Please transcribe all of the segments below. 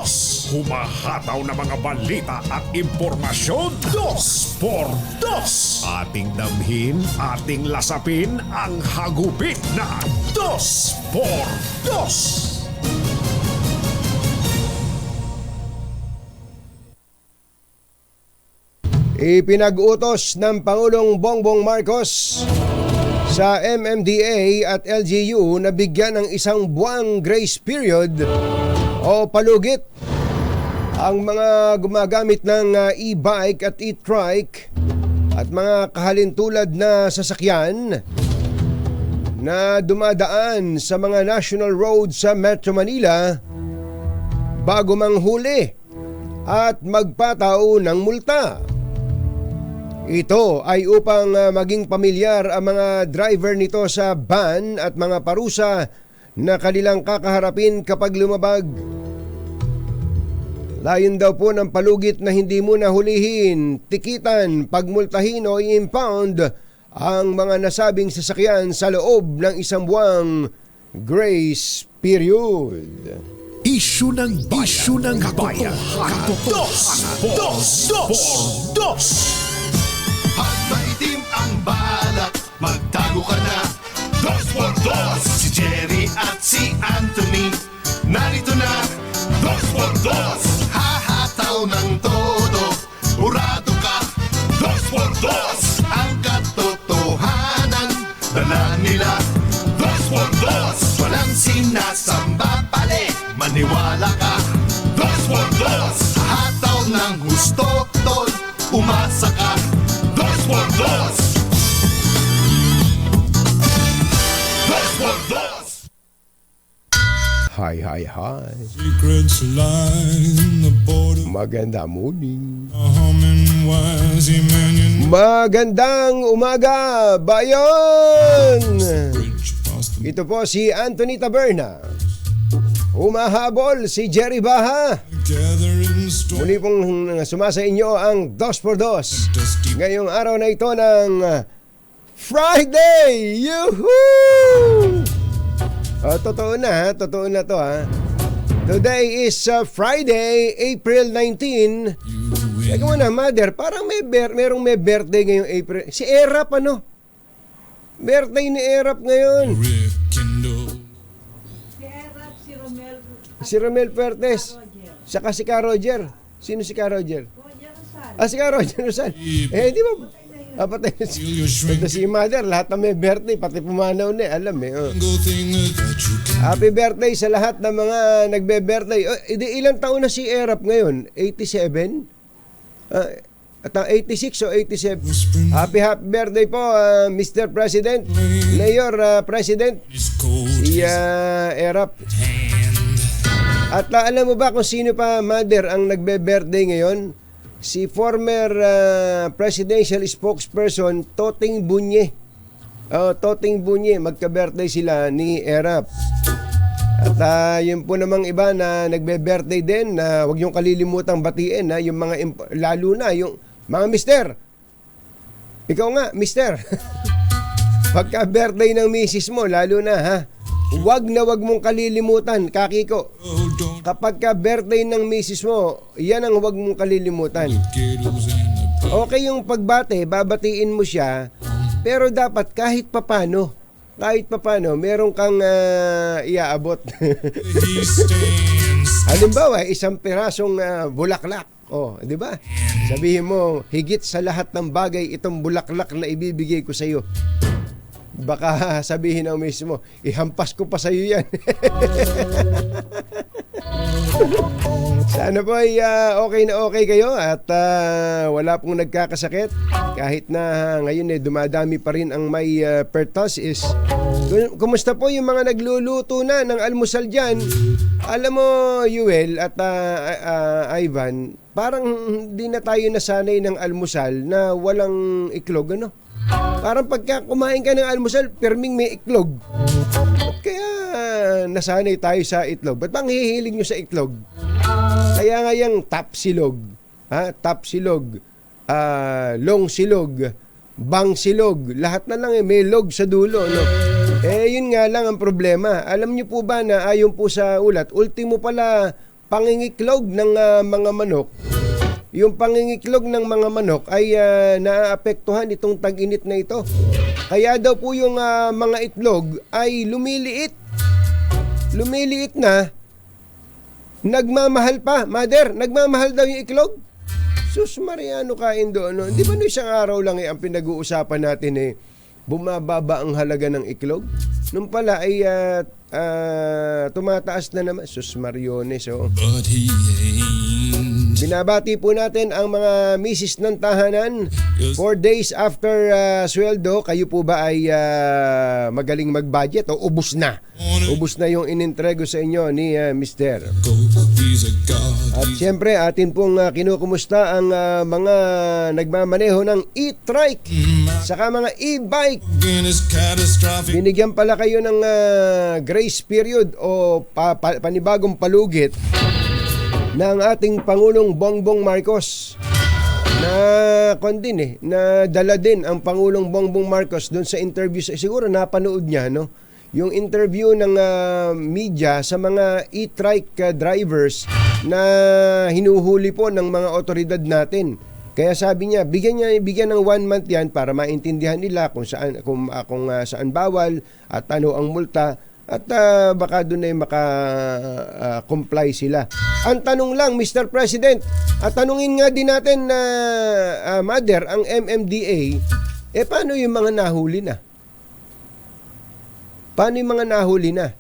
Dos! Humahataw na mga balita at impormasyon. Dos por Dos! Ating damhin, ating lasapin ang hagupit na Dos por Dos! Ipinag-utos ng Pangulong Bongbong Marcos sa MMDA at LGU na bigyan ng isang buwang grace period o palugit ang mga gumagamit ng e-bike at e-trike at mga kahalintulad na sasakyan na dumadaan sa mga national roads sa Metro Manila bago manghuli at magpatao ng multa. Ito ay upang maging pamilyar ang mga driver nito sa ban at mga parusa na kanilang kakaharapin kapag lumabag. Layon daw po ng palugit na hindi muna hulihin, tikitan, pagmultahin o i-impound ang mga nasabing sasakyan sa loob ng isang buwang grace period. Isyu ng bayan. Dos por Dos! At maitim ang balak, magtago ka na. Dos por Dos! Si Jerry at si Anthony, narito na. Dos por Dos! Hahataw ng todo, urado ka. Dos por Dos! Ang katotohanan, dala nila. Dos por Dos! Walang sinasamba pali, maniwala ka. Dos por Dos! Hataw ng husto, tol, umasa ka. Dos por Dos! Dos por Dos! Hi. Secrets line the border. Maganda morning. Humming wise man. Magandang umaga, bayan! Bridge past the Ito po si Anthony Taberna. Humahabol si Jerry Baha. gathering storm. Muli pong sumasa inyo ang Dos por Dos. Dusty Ngayong araw na ito ng Friday! Yuhuu! Totoo na to ha. Today is Friday, April 19. Teka muna, Mother, parang merong may birthday ngayong April. Si Erap ano? Birthday ni Erap ngayon. rekindle. Si Romel Pertes. Saka si Ka Roger. Sino si Ka Roger? Si Ka Roger Rosal. Di ba? Patay na Feel your shrink. ito si Mother. Lahat na may birthday. Pati pumanaw na alam Oh. Go thing that you can. Happy birthday sa lahat ng mga nagbe-birthday. Ilang taon na si Erap ngayon? 87? At 86 o 87? Happy birthday po, Mr. President, Mayor President, It's cold. si Erap. Hand. At alam mo ba kung sino pa, Mother, ang nagbe-birthday ngayon? Si former presidential spokesperson Toting Bunye. Toting Bunye, magka-birthday sila ni Erap. At yun po namang iba na nagbe-birthday din na huwag yung kalilimutang batiin yung mga lalo na yung mga mister. Ikaw nga, mister. Pagka-birthday ng misis mo, lalo na huwag mong kalilimutan, kakiko. Oh, don't Kapag ka birthday ng misis mo, yan ang huwag mong kalilimutan. ghettos and the Okay yung pagbate, babatiin mo siya, pero dapat kahit papano, meron kang iaabot. he stands. Halimbawa, isang pirasong bulaklak. Di ba? Sabihin mo, higit sa lahat ng bagay itong bulaklak na ibibigay ko sa iyo. Baka sabihin ng mismo, ihampas ko pa sa iyo yan. Sana po ay okay kayo at wala pong nagkakasakit. Kahit na ngayon dumadami pa rin ang may pertussis. Kumusta po yung mga nagluluto na ng almusal dyan? Alam mo, Yuel at Ivan, parang hindi na tayo nasanay ng almusal na walang iklog, ano? Parang pagka kumain ka ng almusal, perming may iklog. Kaya nasanay tayo sa itlog. Ba't bang hihilig nyo sa itlog? Kaya nga yung tapsilog, tapsilog, long silog, bang silog, lahat na lang may log sa dulo, no? Yun nga lang ang problema. Alam nyo po ba na ayon po sa ulat, ultimo pala pangingiklog ng mga manok, yung pangingiklog ng mga manok ay naaapektuhan itong tag-init na ito. Kaya daw po yung mga itlog ay lumiliit. Lumiliit na, nagmamahal pa. Mother, nagmamahal daw yung iklog. Sus, Mariano kain doon. No? Hindi ba no isang araw lang ang pinag-uusapan natin bumababa ang halaga ng iklog? Nung pala ay tumataas na naman. Sus, Mariones. Oh. But he ain't. Binabati po natin ang mga misis ng tahanan 4 days after sweldo. Kayo po ba ay magaling mag-budget o ubus na? Ubus na yung inintrego sa inyo ni Mr. He's a god. At siyempre atin pong kinukumusta ang mga nagmamaneho ng e-trike saka mga e-bike. Again, it's catastrophic. Binigyan pala kayo ng grace period o panibagong palugit ng ating Pangulong Bongbong Marcos na na dala din ang Pangulong Bongbong Marcos doon sa interview. Siguro napanood niya, no? Yung interview ng media sa mga e-trike drivers na hinuhuli po ng mga otoridad natin. Kaya sabi niya, bigyan ng 1 month yan para maintindihan nila kung saan bawal at ano ang multa. At baka doon ay maka-comply sila. Ang tanong lang, Mr. President, at tanungin nga din natin na Mother, ang MMDA, paano yung mga nahuli na? Paano yung mga nahuli na?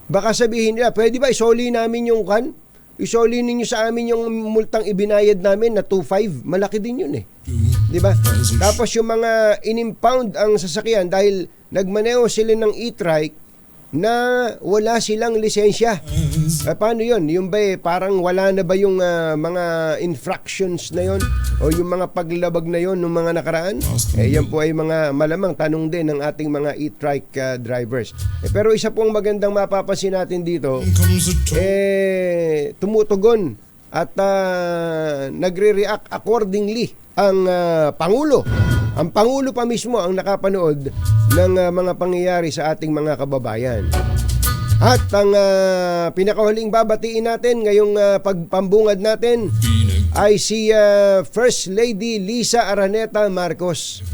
Baka sabihin nila, pwede ba isoli namin yung kan? Isoli ninyo sa amin yung multang ibinayad namin na 2.5. Malaki din yun Di ba? Tapos yung mga inimpound ang sasakyan dahil nagmaneho sila ng e-trike na wala silang lisensya. Paano yun? Yung ba parang wala na ba yung mga infractions na yon o yung mga paglabag na yon ng mga nakaraan? Yan po ay mga malamang tanong din ng ating mga e-trike drivers. Pero isa pong magandang mapapansin natin dito, tumutugon at nagre-react accordingly ang Pangulo. Ang Pangulo pa mismo ang nakapanood ng mga pangyayari sa ating mga kababayan. At ang pinakahuling babatiin natin ngayong pagpambungad natin ay si First Lady Lisa Araneta Marcos.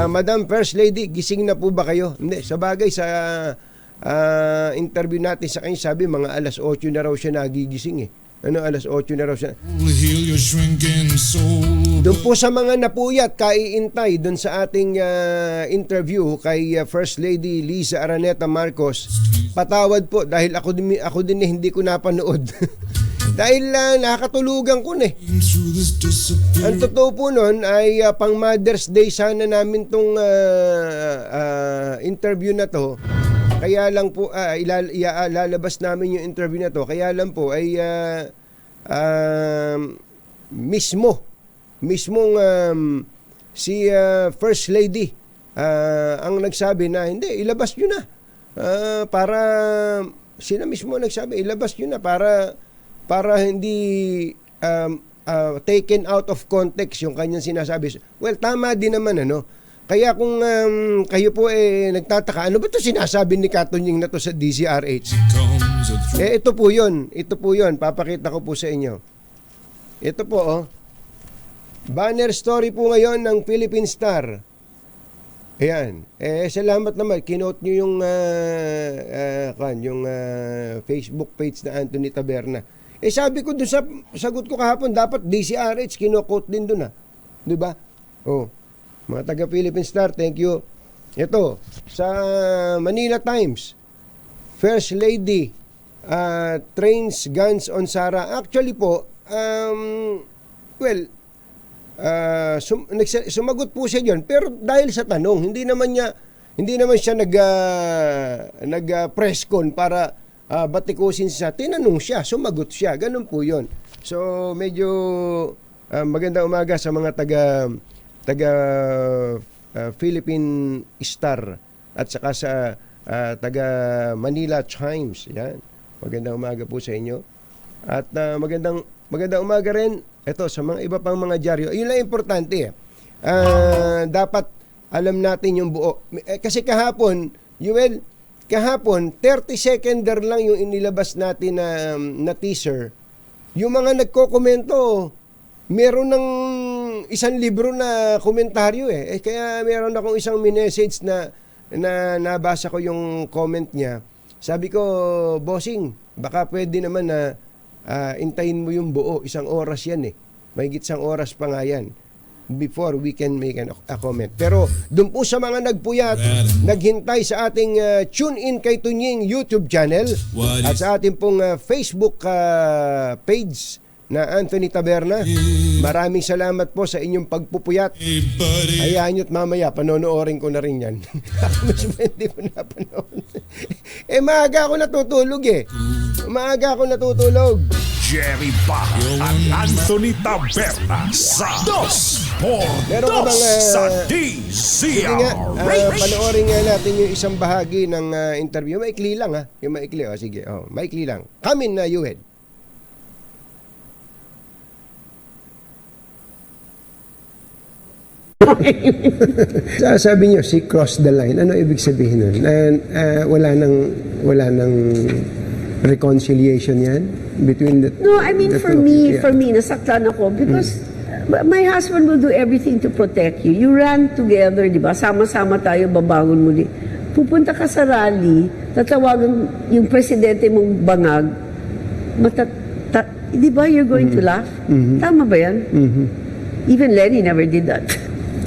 Madam First Lady, gising na po ba kayo? Hindi, sa bagay sa interview natin sa kanya, sabi mga alas 8 na raw siya nagigising alas 8 na raw siya. Doon po sa mga napuyat, kaiintay doon sa ating interview kay First Lady Lisa Araneta Marcos. Patawad po dahil ako din hindi ko napanood. Dahil nakakatulugan ko Ang totoo po nun ay pang Mother's Day sana namin tong interview na to. Kaya lang po, ilalabas namin yung interview na to. Kaya lang po ay mismong si First Lady ang nagsabi na hindi, ilabas nyo na. Para sila mismo nagsabi, ilabas nyo na para hindi taken out of context yung kanyang sinasabi. Well, tama din naman Kaya kung kayo po nagtataka, ano ba ito sinasabi ni Katunying na to sa DZRH? Ito po yun. Papakita ko po sa inyo. Ito po, banner story po ngayon ng Philippine Star. Ayan. Salamat naman. Kinote nyo yung Facebook page na Anthony Taberna. Sabi ko doon sa sagot ko kahapon, dapat DZRH, kinokote din doon Diba? Mga taga Philippine Star, thank you. Ito, sa Manila Times, First Lady trains guns on Sara. Actually po, sumagot po siya diyan, pero dahil sa tanong, hindi naman siya nag-press con para batikusin siya. Tinanong siya, sumagot siya. Ganun po 'yon. So, medyo magandang umaga sa mga taga Philippine Star at saka sa taga Manila Times. Yan. Magandang umaga po sa inyo. At magandang umaga rin ito sa mga iba pang mga dyaryo. Yun lang importante. Dapat alam natin yung buo. Kasi kahapon, Yuel, kahapon, 30-seconder lang yung inilabas natin na teaser. Yung mga nagko-komento, meron ng isang libro na komentaryo kaya meron akong isang message na nabasa ko yung comment niya. Sabi ko, bossing, baka pwede naman na intayin mo yung buo. 1 oras yan Mahigit 1 oras pa nga yan before we can make a comment. Pero doon po sa mga nagpuyat, naghintay sa ating Tune In kay Tunying YouTube channel at sa ating pong Facebook page na Anthony Taberna. Maraming salamat po sa inyong pagpupuyat. Hey, buddy. Hayaan nyo't mamaya, panonoorin ko na rin yan. Mas hindi ko napanood. Maaga ako natutulog Maaga ako natutulog. Jerry Baha at Anthony Taberna sa Dos por Meron ka Dos bang, sa Sige nga, DZRH. panoorin nga natin yung isang bahagi ng interview. Maikli lang Yung maikli. Sige, maikli lang. Come in, Yuhed. Sabi niyo, she crossed the line. Ano ibig sabihin nun? Wala nang reconciliation yan between the No, I mean, the for two of me, you? nasaktan ako because my husband will do everything to protect you. You ran together, di ba? Sama-sama tayo, babangon muli. Pupunta ka sa rally, tatawagan yung presidente mong bangag, di ba you're going to laugh? Tama ba yan? Even Lenny never did that.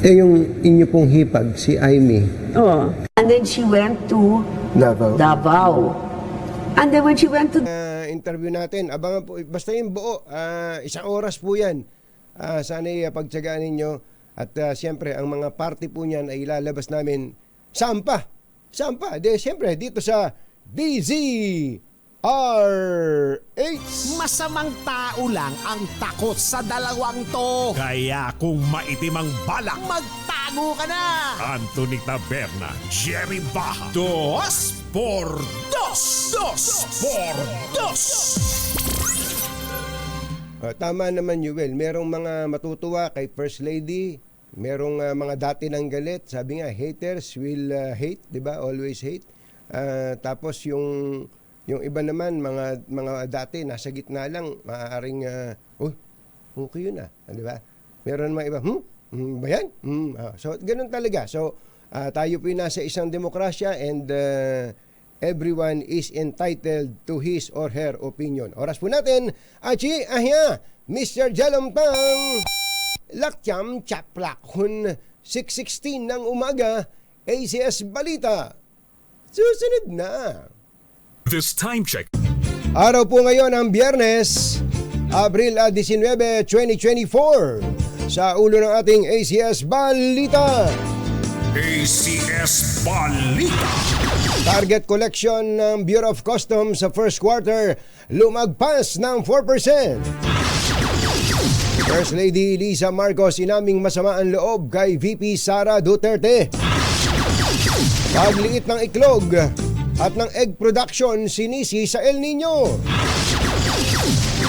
Yung inyo pong hipag, si Aimee. Oh. And then she went to Davao. And then when she went to Interview natin, abangan po, basta yung buo, 1 oras po yan. Sana'y pagtsagaan ninyo. At siyempre, ang mga party po niyan ay ilalabas namin Sampa. Siyempre, dito sa DZRH. Masamang tao lang ang takot sa dalawang to. Kaya kung maitim ang balak, Magtago ka na! Anthony Taberna, Jerry Baha, Dos por Dos! Dos por Dos! Tama naman, Yuel. Merong mga matutuwa kay First Lady. Merong mga dati ng galit. Sabi nga, haters will hate, di ba? Always hate. Tapos yung iba naman, mga dati, nasa gitna lang, maaaring, okay yun di ba? Meron mga iba, ba yan? So, ganun talaga. So, tayo po nasa isang demokrasya and everyone is entitled to his or her opinion. Oras po natin, Achi Ahya, Mr. Jalomtang, Lakcham Chaplakun, 6:16 ng umaga, ACS Balita. Susunod na. This time check. Araw po ngayon ang Biyernes, Abril 19, 2024. Sa ulo ng ating ACS Balita. ACS Balita. Target collection ng Bureau of Customs sa first quarter lumagpas ng 4%. First Lady Lisa Marcos inaming masama ang loob kay VP Sara Duterte. Pagliit ng iklog at ng egg production sinisi sa El Nino.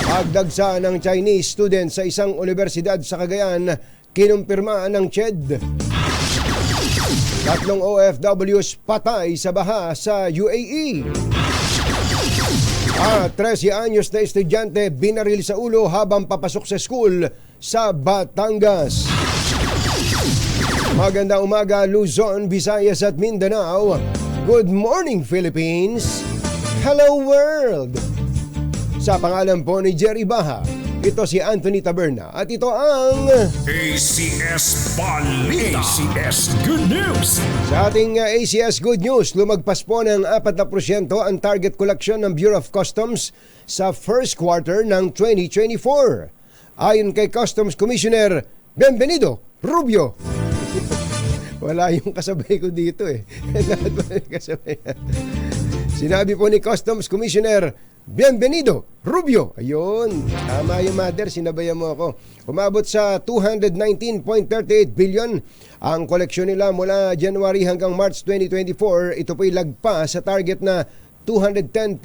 Pagdagsa ng Chinese student sa isang universidad sa Cagayan, kinumpirma ng CHED. 3 OFWs patay sa baha sa UAE. At 13 anyos na estudyante binaril sa ulo habang papasok sa school sa Batangas. Magandang umaga, Luzon, Visayas at Mindanao. Good morning, Philippines. Hello, world. Sa pangalan po ni Jerry Baha, ito si Anthony Taberna at ito ang ACS Balita. ACS Good News. Sa ating ACS Good News, lumagpas po ng 4% ang target collection ng Bureau of Customs sa first quarter ng 2024. Ayon kay Customs Commissioner Bienvenido Rubio. Wala yung kasabay ko dito Lahat wala yung kasabay. Sinabi po ni Customs Commissioner Bienvenido Rubio. Ayun, tama yung mother, sinabayan mo ako. Umabot sa 219.38 billion ang koleksyon nila mula January hanggang March 2024. Ito po'y lagpas sa target na 210.89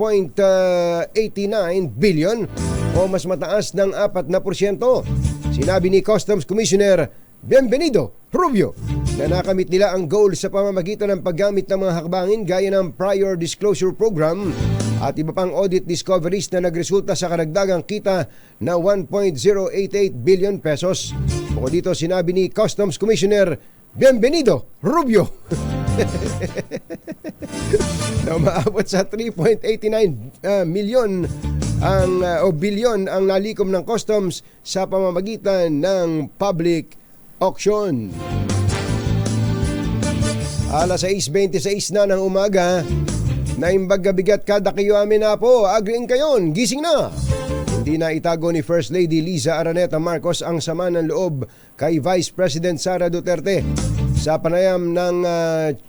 billion o mas mataas ng 4%. Sinabi ni Customs Commissioner Bienvenido Rubio. na nakamit nila ang goal sa pamamagitan ng paggamit ng mga hakbangin gaya ng Prior Disclosure Program at iba pang audit discoveries na nagresulta sa karagdagang kita na 1.088 billion pesos. Bukod dito, sinabi ni Customs Commissioner Bienvenido Rubio na umaabot sa 3.89 milyon bilyon ang nalikom ng customs sa pamamagitan ng public auction. Alas 6:26 na ng umaga, naimbag bigat kada kayo amin na po, agriin kayon, gising na! Hindi na itago ni First Lady Liza Araneta Marcos ang sama ng loob kay Vice President Sara Duterte. Sa panayam ng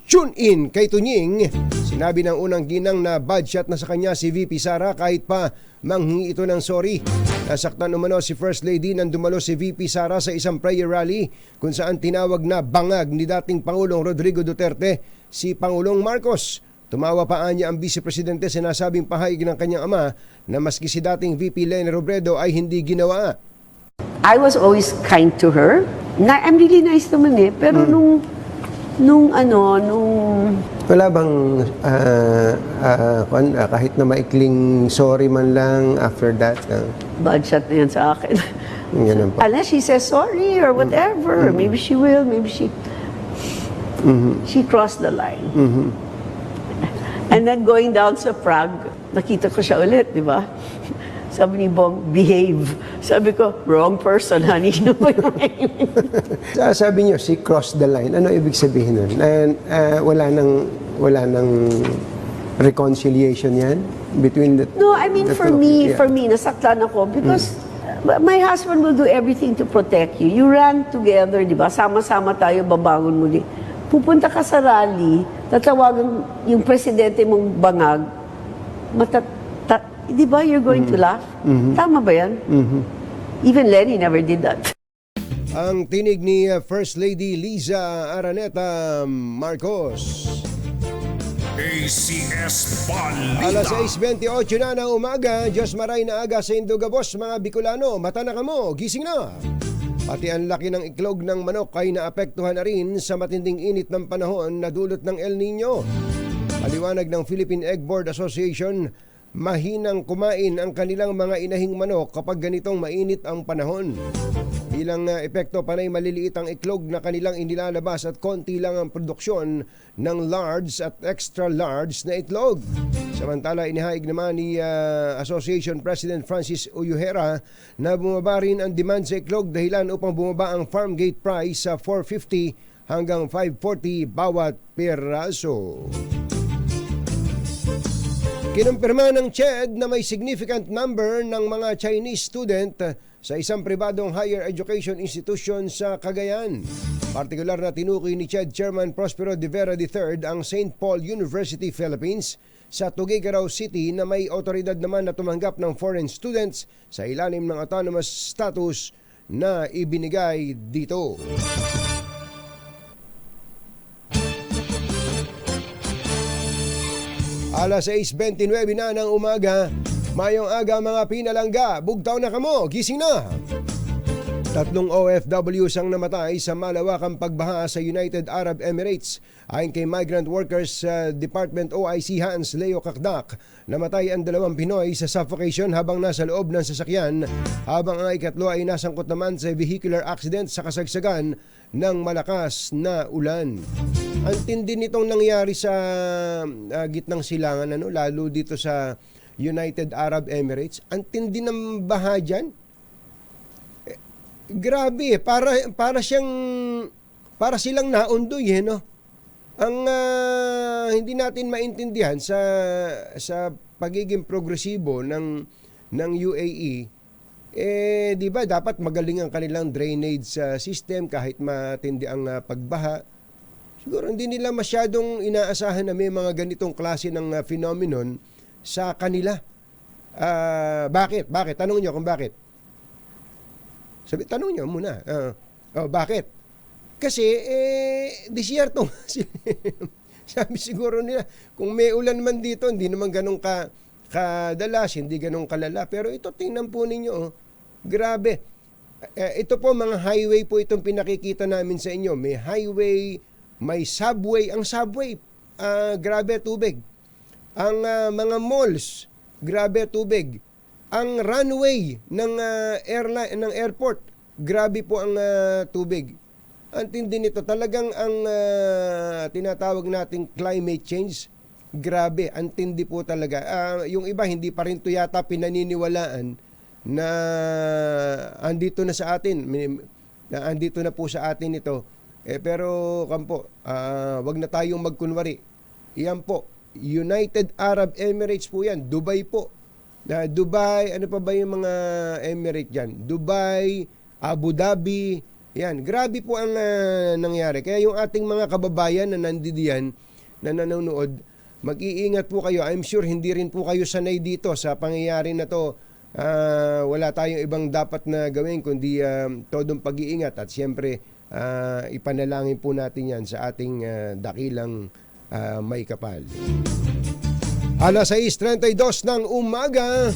tune-in kay Tunying, sinabi ng unang ginang na bad shot na sa kanya si VP Sara kahit pa manghingi ito ng sorry. Nasaktan umano si First Lady nang dumalo si VP Sara sa isang prayer rally kung saan tinawag na bangag ni dating Pangulong Rodrigo Duterte si Pangulong Marcos. Tumawa pa niya ang Vice Presidente sa nasabing pahayag ng kanyang ama na maski si dating VP Leni Robredo ay hindi ginawa. I was always kind to her. I'm really nice naman eh. Pero nung Wala bang kahit na maikling sorry man lang after that? bad shot na yan sa akin. Ganun pa. Unless she says sorry or whatever. Maybe she will, maybe she crossed the line. And then going down sa Prague, nakita ko siya ulit, di ba? Sabi ni Bong, behave. Sabi ko, wrong person, honey. Sabi niyo, si cross the line. Ano ibig sabihin nun? Wala nang reconciliation yan between the... No, I mean, for me, nasaktan ako because my husband will do everything to protect you. You ran together, di ba? Sama-sama tayo, babangon muli. Pupunta ka sa rally, tatawagan yung presidente mong bangag, di ba you're going to laugh? Tama ba yan? Even Lenny never did that. Ang tinig ni First Lady Liza Araneta Marcos. ACS Balita. Alas 6:28 na ng umaga, Diyos maray na aga sa Indogabos, mga Bicolano, mata na kamo, gising na! Pati ang laki ng iklog ng manok ay naapektuhan na rin sa matinding init ng panahon na dulot ng El Nino. Paliwanag ng Philippine Egg Board Association, mahinang kumain ang kanilang mga inahing manok kapag ganitong mainit ang panahon. Bilang epekto, panay maliliit ang iklog na kanilang inilalabas at konti lang ang produksyon ng large at extra large na itlog. Samantala, inihayag naman ni Association President Francis Uyuhera na bumaba rin ang demand sa iklog dahilan upang bumaba ang farm gate price sa 450 hanggang 540 bawat peraso. Kinumpirma ng CHED na may significant number ng mga Chinese student sa isang pribadong higher education institution sa Cagayan. Partikular na tinukoy ni CHED Chairman Prospero de Vera III ang St. Paul University, Philippines sa Tuguegarao City na may otoridad naman na tumanggap ng foreign students sa ilalim ng autonomous status na ibinigay dito. Alas 6:29 na ng umaga, mayong aga mga pinalangga, bugtaw na kamo, gising na! 3 OFWs ang namatay sa malawakang pagbaha sa United Arab Emirates. Ayon kay Migrant Workers Department OIC Hans Leo Kakdak, namatay ang 2 Pinoy sa suffocation habang nasa loob ng sasakyan, habang ang ikatlo ay nasangkot naman sa vehicular accident sa kasagsagan ng malakas na ulan. Ang tindi nitong nangyari sa gitnang silangan, lalo dito sa United Arab Emirates. Ang tindi ng baha dyan. Grabe, para silang naundoy, no? Ang hindi natin maintindihan sa pagiging progresibo ng UAE, di ba dapat magaling ang kanilang drainage system kahit matindi ang pagbaha. Siguro hindi nila masyadong inaasahan na may mga ganitong klase ng phenomenon sa kanila. Bakit? Tanong nyo kung bakit. Tanong nyo muna. Bakit? Kasi, disyerto. Sabi siguro nila, kung may ulan man dito, hindi naman ganun kadalas, hindi ganun kalala. Pero ito, tingnan po ninyo, grabe. Ito po mga highway po itong pinakikita namin sa inyo. May highway, may subway. Ang subway, grabe tubig. Ang mga malls, grabe tubig. Ang runway ng airline ng airport, grabe po ang tubig. Ang tindi nito, talagang ang tinatawag nating climate change, grabe, ang tindi po talaga. Yung iba hindi pa rin to yata pinaniniwalaan na andito na sa atin, na andito na po sa atin ito. Pero kampo, wag na tayong magkunwari. Iyan po, United Arab Emirates po yan, Dubai po. Dubai, ano pa ba yung mga Emirates dyan? Dubai, Abu Dhabi, yan. Grabe po ang nangyari. Kaya yung ating mga kababayan na nandidiyan, na nanonood, mag-iingat po kayo. I'm sure hindi rin po kayo sanay dito sa pangyayari na to. Wala tayong ibang dapat na gawin kundi todong pag-iingat. At siyempre, ipanalangin po natin yan sa ating dakilang may kapal. Alas 6:32 ng umaga.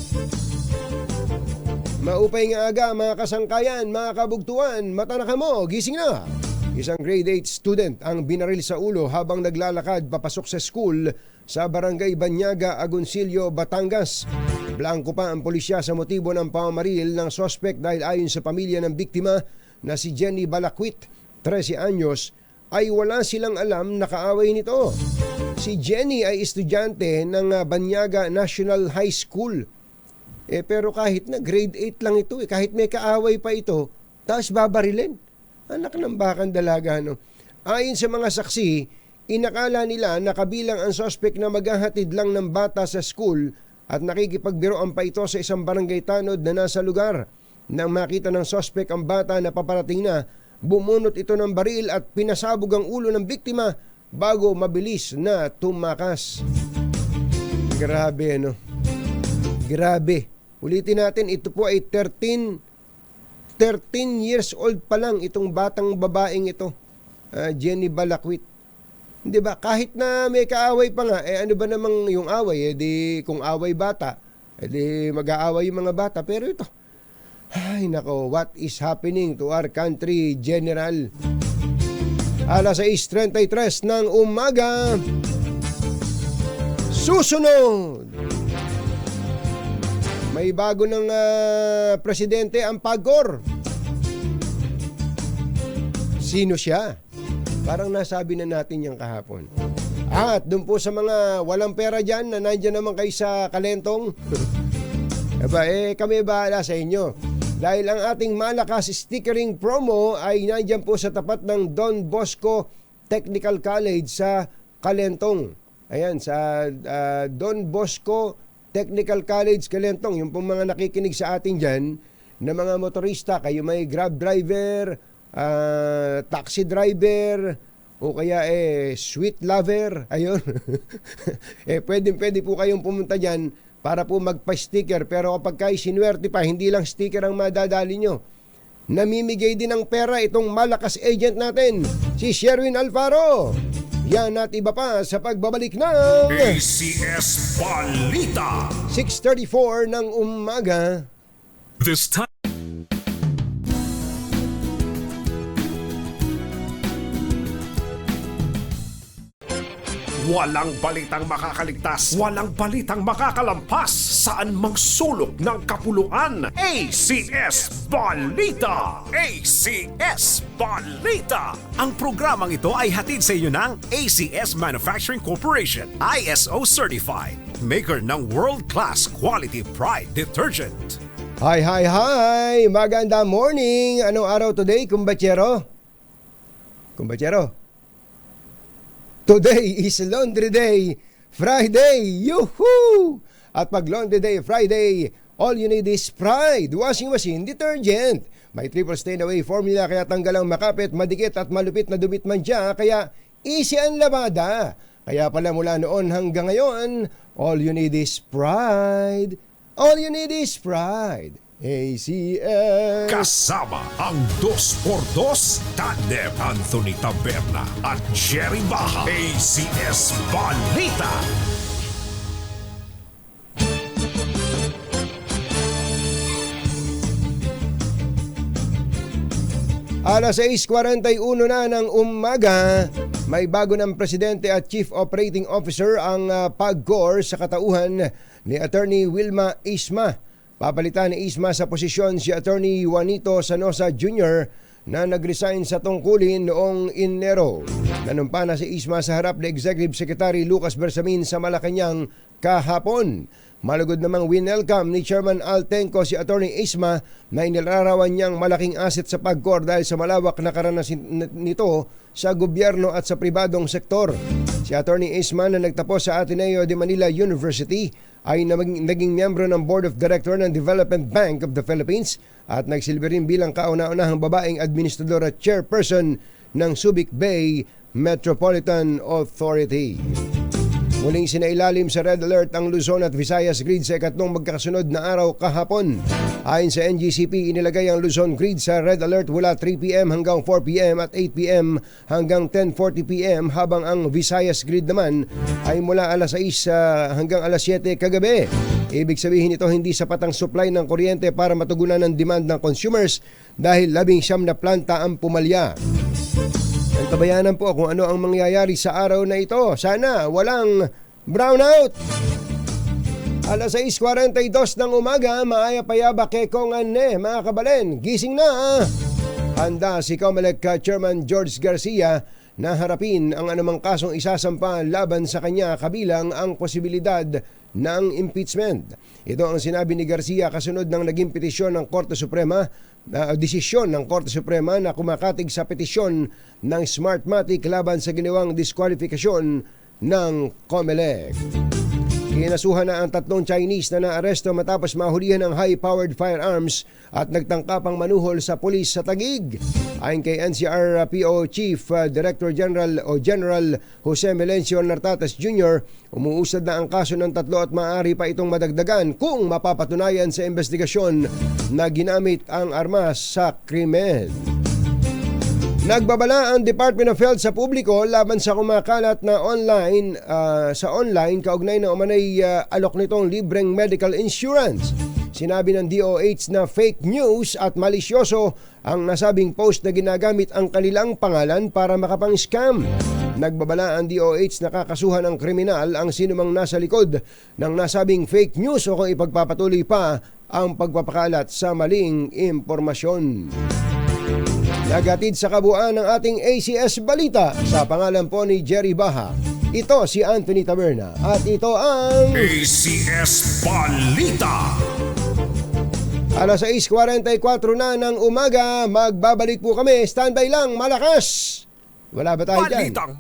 Maupay nga aga mga kasangkayan, mga kabugtuan, mata na kamo, gising na. Isang grade 8 student ang binaril sa ulo habang naglalakad papasok sa school sa Barangay Banyaga, Agoncillo, Batangas. Blanco pa ang pulisya sa motibo ng pamamaril ng suspect dahil ayon sa pamilya ng biktima na si Jenny Balakwit, 13 anyos, ay wala silang alam na kaaway nito. Si Jenny ay estudyante ng Banyaga National High School. Pero kahit na grade 8 lang ito, kahit may kaaway pa ito, tapos babarilin. Anak ng bakang dalaga, no? Ayon sa mga saksi, inakala nila na kabilang ang suspect na maghahatid lang ng bata sa school at nakikipagbiroan pa ito sa isang barangay tanod na nasa lugar. Nang makita ng suspect ang bata na paparating na, bumunot ito ng baril at pinasabog ang ulo ng biktima bago mabilis na tumakas. Grabe, no? Grabe. Ulitin natin, ito po ay 13 years old pa lang itong batang babaeng ito, Jenny Balakwit. Di ba? Kahit na may kaaway pa nga, ano ba namang yung away? Di kung away bata, di mag-aaway yung mga bata. Pero ito, ay nako, what is happening to our country, General? Alas 6:33 ng umaga. Susunod! May bago ng presidente ang Pagcor. Sino siya? Parang nasabi na natin yung kahapon. At doon po sa mga walang pera dyan na nandiyan naman kayo sa Kalentong. Kami bahala sa inyo. Dahil ang ating malakas stickering promo ay nandiyan po sa tapat ng Don Bosco Technical College sa Kalentong. Ayan, sa Don Bosco Technical College Kalentong. Yung pong mga nakikinig sa atin dyan na mga motorista, kayo may grab driver, taxi driver, o kaya sweet lover, ayun. Pwede po kayong pumunta dyan para po magpa-sticker. Pero kapag kayo sinuwerte pa, hindi lang sticker ang madadali nyo. Namimigay din ng pera itong malakas agent natin, si Sherwin Alfaro. Yan at iba pa sa pagbabalik ng ACS Balita. 6:34 ng umaga. This time. Walang balitang makakaligtas, walang balitang makakalampas, saan mang sulok ng kapuluan. ACS Balita! ACS Balita! Ang programang ito ay hatid sa inyo ng ACS Manufacturing Corporation, ISO Certified, maker ng world-class quality Pride detergent. Hi! Maganda morning! Anong araw today, kumbachero? Kumbachero? Today is Laundry Day Friday! Yuhuu! At pag Laundry Day Friday, all you need is Pride Washing Machine Detergent. May triple stain away formula kaya tanggal ang makapit, madikit at malupit na dumit man siya, kaya easy ang labada. Kaya pala mula noon hanggang ngayon, all you need is Pride. All you need is Pride. ACS. Kasama ang 2x2 Tandem Anthony Taberna at Jerry Baja. ACS Balita. Alas 6:41 na ng umaga, may bago ng Presidente at Chief Operating Officer ang PAGCOR sa katauhan ni Attorney Wilma Isma. Papalitan ni Isma sa posisyon si Attorney Juanito Sanosa Jr. na nag-resign sa tungkulin noong Enero. Nanumpa na si Isma sa harap ni Executive Secretary Lucas Bersamin sa Malacanang kahapon. Malugod namang winelcome ni Chairman Altenco si Attorney Isma na inilarawan niyang malaking asset sa PAGCOR dahil sa malawak na karanasan nito sa gobyerno at sa pribadong sektor. Si Attorney Isma na nagtapos sa Ateneo de Manila University ay naging miyembro ng Board of Director ng Development Bank of the Philippines at nagsilbi rin bilang kauna-unahang babaeng administrador at chairperson ng Subic Bay Metropolitan Authority. Muling sinailalim sa Red Alert ang Luzon at Visayas Grid sa ikatlong magkakasunod na araw kahapon. Ayon sa NGCP, inilagay ang Luzon Grid sa Red Alert mula 3 p.m. hanggang 4 p.m. at 8 p.m. hanggang 10:40 p.m. habang ang Visayas Grid naman ay mula alas 6 hanggang alas 7 kagabi. Ibig sabihin ito hindi sapat ang supply ng kuryente para matugunan ang demand ng consumers dahil 19 na planta ang pumalya. Tabayanan po kung ano ang mangyayari sa araw na ito. Sana walang brownout. Alas 6:42 ng umaga, maaya-payaba kekongan mga kabalen. Gising na. Handa si COMELEC Chairman George Garcia na harapin ang anumang kasong isasampa laban sa kanya kabilang ang posibilidad ng impeachment. Ito ang sinabi ni Garcia kasunod ng naging petisyon ng Korte Suprema, desisyon ng Korte Suprema na kumakatig sa petisyon ng Smartmatic laban sa ginawang diskwalifikasyon ng COMELEC. Kinasuhan na ang 3 Chinese na naaresto matapos mahulihan ng high-powered firearms at nagtangkapang manuhol sa pulis sa Taguig. Ayon kay NCRPO Chief Director General Jose Melencio Nartates Jr., umuusad na ang kaso ng 3 at maaari pa itong madagdagan kung mapapatunayan sa investigasyon na ginamit ang armas sa krimen. Nagbabala ang Department of Health sa publiko laban sa kumakalat na online kaugnay na umanay alok nitong libreng medical insurance. Sinabi ng DOH na fake news at malisyoso ang nasabing post na ginagamit ang kanilang pangalan para makapang-scam. Nagbabala ang DOH na kakasuhan ng kriminal ang sinumang nasa likod ng nasabing fake news o kung ipagpapatuloy pa ang pagpapakalat sa maling impormasyon. Nagatid sa kabuuan ng ating ACS Balita sa pangalan po ni Jerry Baha. Ito si Anthony Taberna at ito ang ACS Balita. Alas 6:44 na ng umaga, magbabalik po kami. Standby lang, malakas! Wala ba tayo dyan? Balitang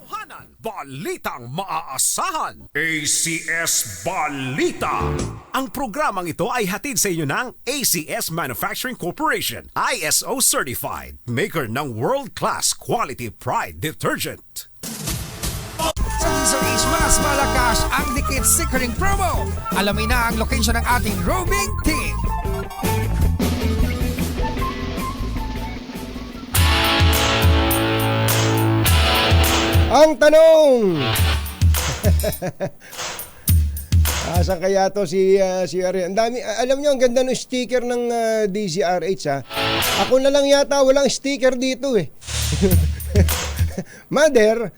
Hanan, balitang maaasahan. ACS Balita. Ang programang ito ay hatid sa inyo ng ACS Manufacturing Corporation, ISO certified, maker ng world-class quality pride detergent. Sa Diesel Age, mas malakas ang dikit stickering promo. Alamin na ang location ng ating roving team. Ang tanong! Asan kaya to si Ari? Ang dami, alam niyo ang ganda ng sticker ng DZRH ha. Ako na lang yata walang sticker dito eh. Mother,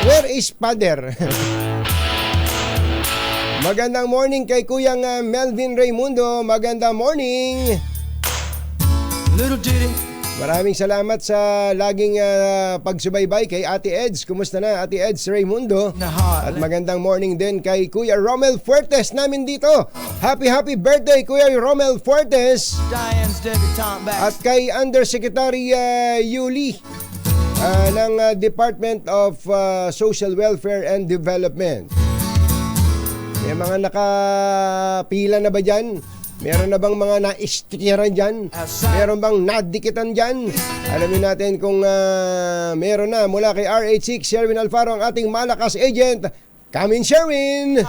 where is father? Magandang morning kay Kuyang Melvin Raimundo. Magandang morning. Little ditty. Maraming salamat sa laging pagsubaybay kay Ate Eds. Kumusta na Ate Eds Raimundo? At magandang morning din kay Kuya Romel Fuertes namin dito. Happy birthday Kuya Romel Fuertes. At kay Undersecretary Yuli ng Department of Social Welfare and Development. May mga nakapila na ba dyan? Meron na bang mga na-stickeran dyan? Meron bang nadikitan dyan? Alamin natin kung meron na mula kay RH6 Sherwin Alfaro, ang ating malakas agent. Come in, Sherwin!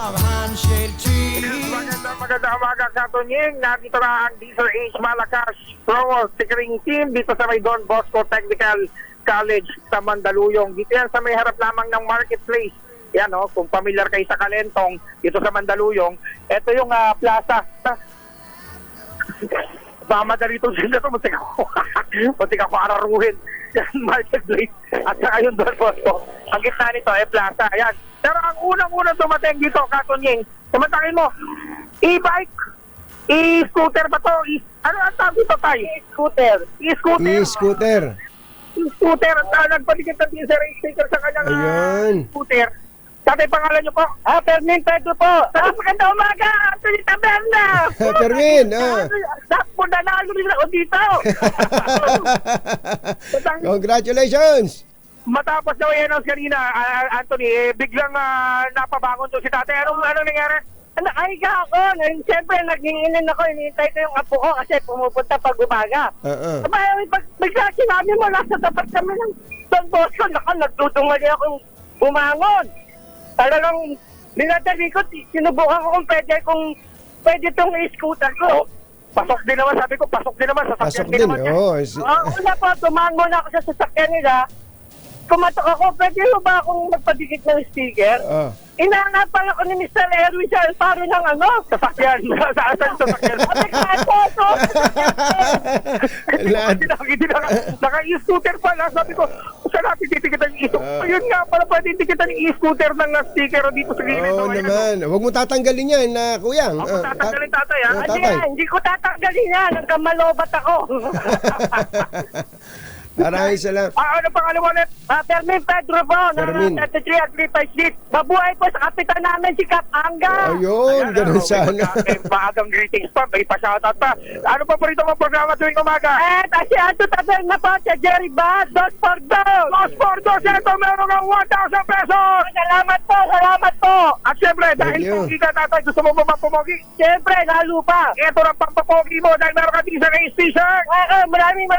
Magandang umaga sa Tunying. Nandito na ang Diesel Age Malakas Promo Stickering Team dito sa may Don Bosco Technical College sa Mandaluyong. Dito yan sa may harap lamang ng marketplace. Yan kung familiar kayo sa Kalentong dito sa Mandaluyong. Ito yung plaza. nagmamadali itong sila ito. Muntik ako araruhin. Yan, marketplace. At saka yung Don Bosco. Ang gitna nito ay plaza. Ayan. Pero ang unang-unang dumating dito, Katunying, samantakin mo, e-bike, e-scooter ba to? Ano ang tawag dito tayo? E-scooter. E-scooter. E-scooter. At nagpatikit ng teaser sticker sa kanyang Ayun. scooter. Tatay, pangalan niyo po? Fermin Pedro po. Magandang umaga, Anthony Taberna. Fermin, Punta na rin ako dito. Congratulations! Matapos daw i-announce kanina, Anthony, biglang napabangon to si tatay. Anong nangyari? Nakahiga ako. Siyempre, naginginin ako. Hinihintay ko yung apo ko kasi pumupunta pag umaga. Bigla sinabi mo, nasa tapat kami ng Don Bosco. Nagdudungali akong bumangon. Talagang ninadali ko, sinubukan ko kung pwede itong scooter ko. Pasok din naman, sabi ko, pasok din naman. Pasok din, oo. Una po, tumango na ako sa sasakyan nila. Kumatok ako, pwede ba akong magpadikit ng sticker? Inahanapan ako ni Mr. Erwin sa Alfaro ng sasakyan. Saan sasakyan? Sabi ka, Toto! Naka-e-scooter pala. Sabi ko, saan natin titikitan yung e-scooter? Ayun nga, pala pwede titikitan yung e-scooter ng sticker dito sa gilid. Oo naman. Huwag mo tatanggalin yan, Kuyang. Huwag mo tatanggalin, tatay, ha? Hindi ko tatanggalin yan. Hanggang malobat ako. Maraming salamat. Ano pangalan mo ulit? Fermin Pedro po, Fermin. 33 at 35 Mabuhay po sa kapitan namin si Kap Angga. Ayun, ganun sana. Maagang greetings pa, may pa-shoutout pa. Ano pa po rito mga programa tuwing umaga? Si Anto Tabel na po, si Jerry Bad, Dos por Dos. Dos por Dos, ito meron ng 1,000 pesos. Salamat po. At syempre, dahil pogi ka tatay, gusto mo ba mapumogi? Syempre, lalo pa. Ito na pampapogi mo dahil meron ka t-shirt na t-shirt. Maraming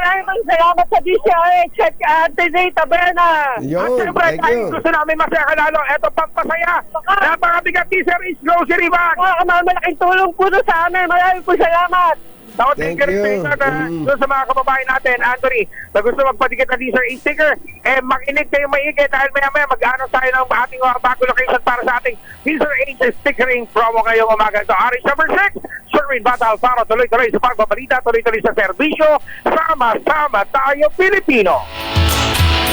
salamat sa DCRH at Anthony Taberna. Yun, At syempre, thank dahil you. gusto namin masaya ka lalo, ito pampasaya. Napakabigat t-shirt is grocery bag. Malaking tulong po sa amin. Maraming po salamat. Thank you. Doon sa mga kababayan natin, Anthony, na gusto magpadikit na t-shirt sticker, makinig kayo maigi dahil maya-maya mag-ano tayo ng ating bago location para sa ating t-shirt stickering promo ngayong umaga. So, Aris number 6, Sherwin Batal para tuloy-tuloy sa pagbabalita, tuloy-tuloy sa serbisyo, sama-sama tayo Pilipino.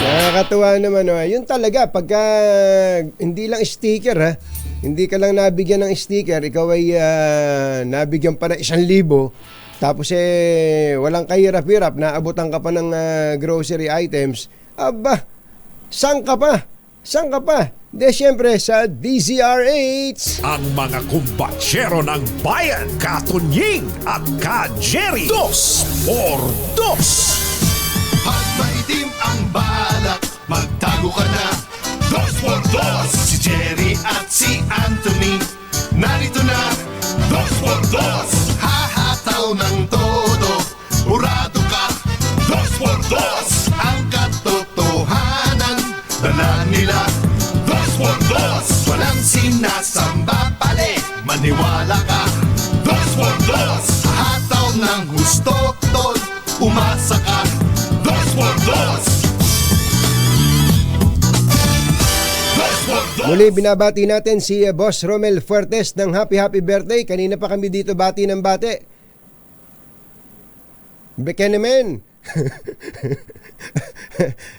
Nakakatuwa naman. Yun talaga, pagka hindi lang sticker, hindi ka lang nabigyan ng sticker, ikaw ay nabigyan pa ng 1,000, tapos walang kahirap-hirap, naabutan ka pa ng grocery items, aba, saan ka pa? De syempre sa DZRH. Ang mga kumbatsero ng bayan, Katunying at Ka-Jerry. 2 por 2. Pag maitim ang balak, magtago ka na. 2 por 2. Si Jerry at si Anthony, narito na. 2 por 2. Hahataw ng todo, urado ka. 2 por 2. Ang katotohanan, dala nila. 2 por 2. Walang sinasamba pali, maniwala ka. 2 por 2. Hataw ng gusto, tol, umasa ka. 2 por 2. Muli binabati natin si Boss Romel Fuertes ng happy birthday. Kanina pa kami dito bati ng bate. Bekenemen.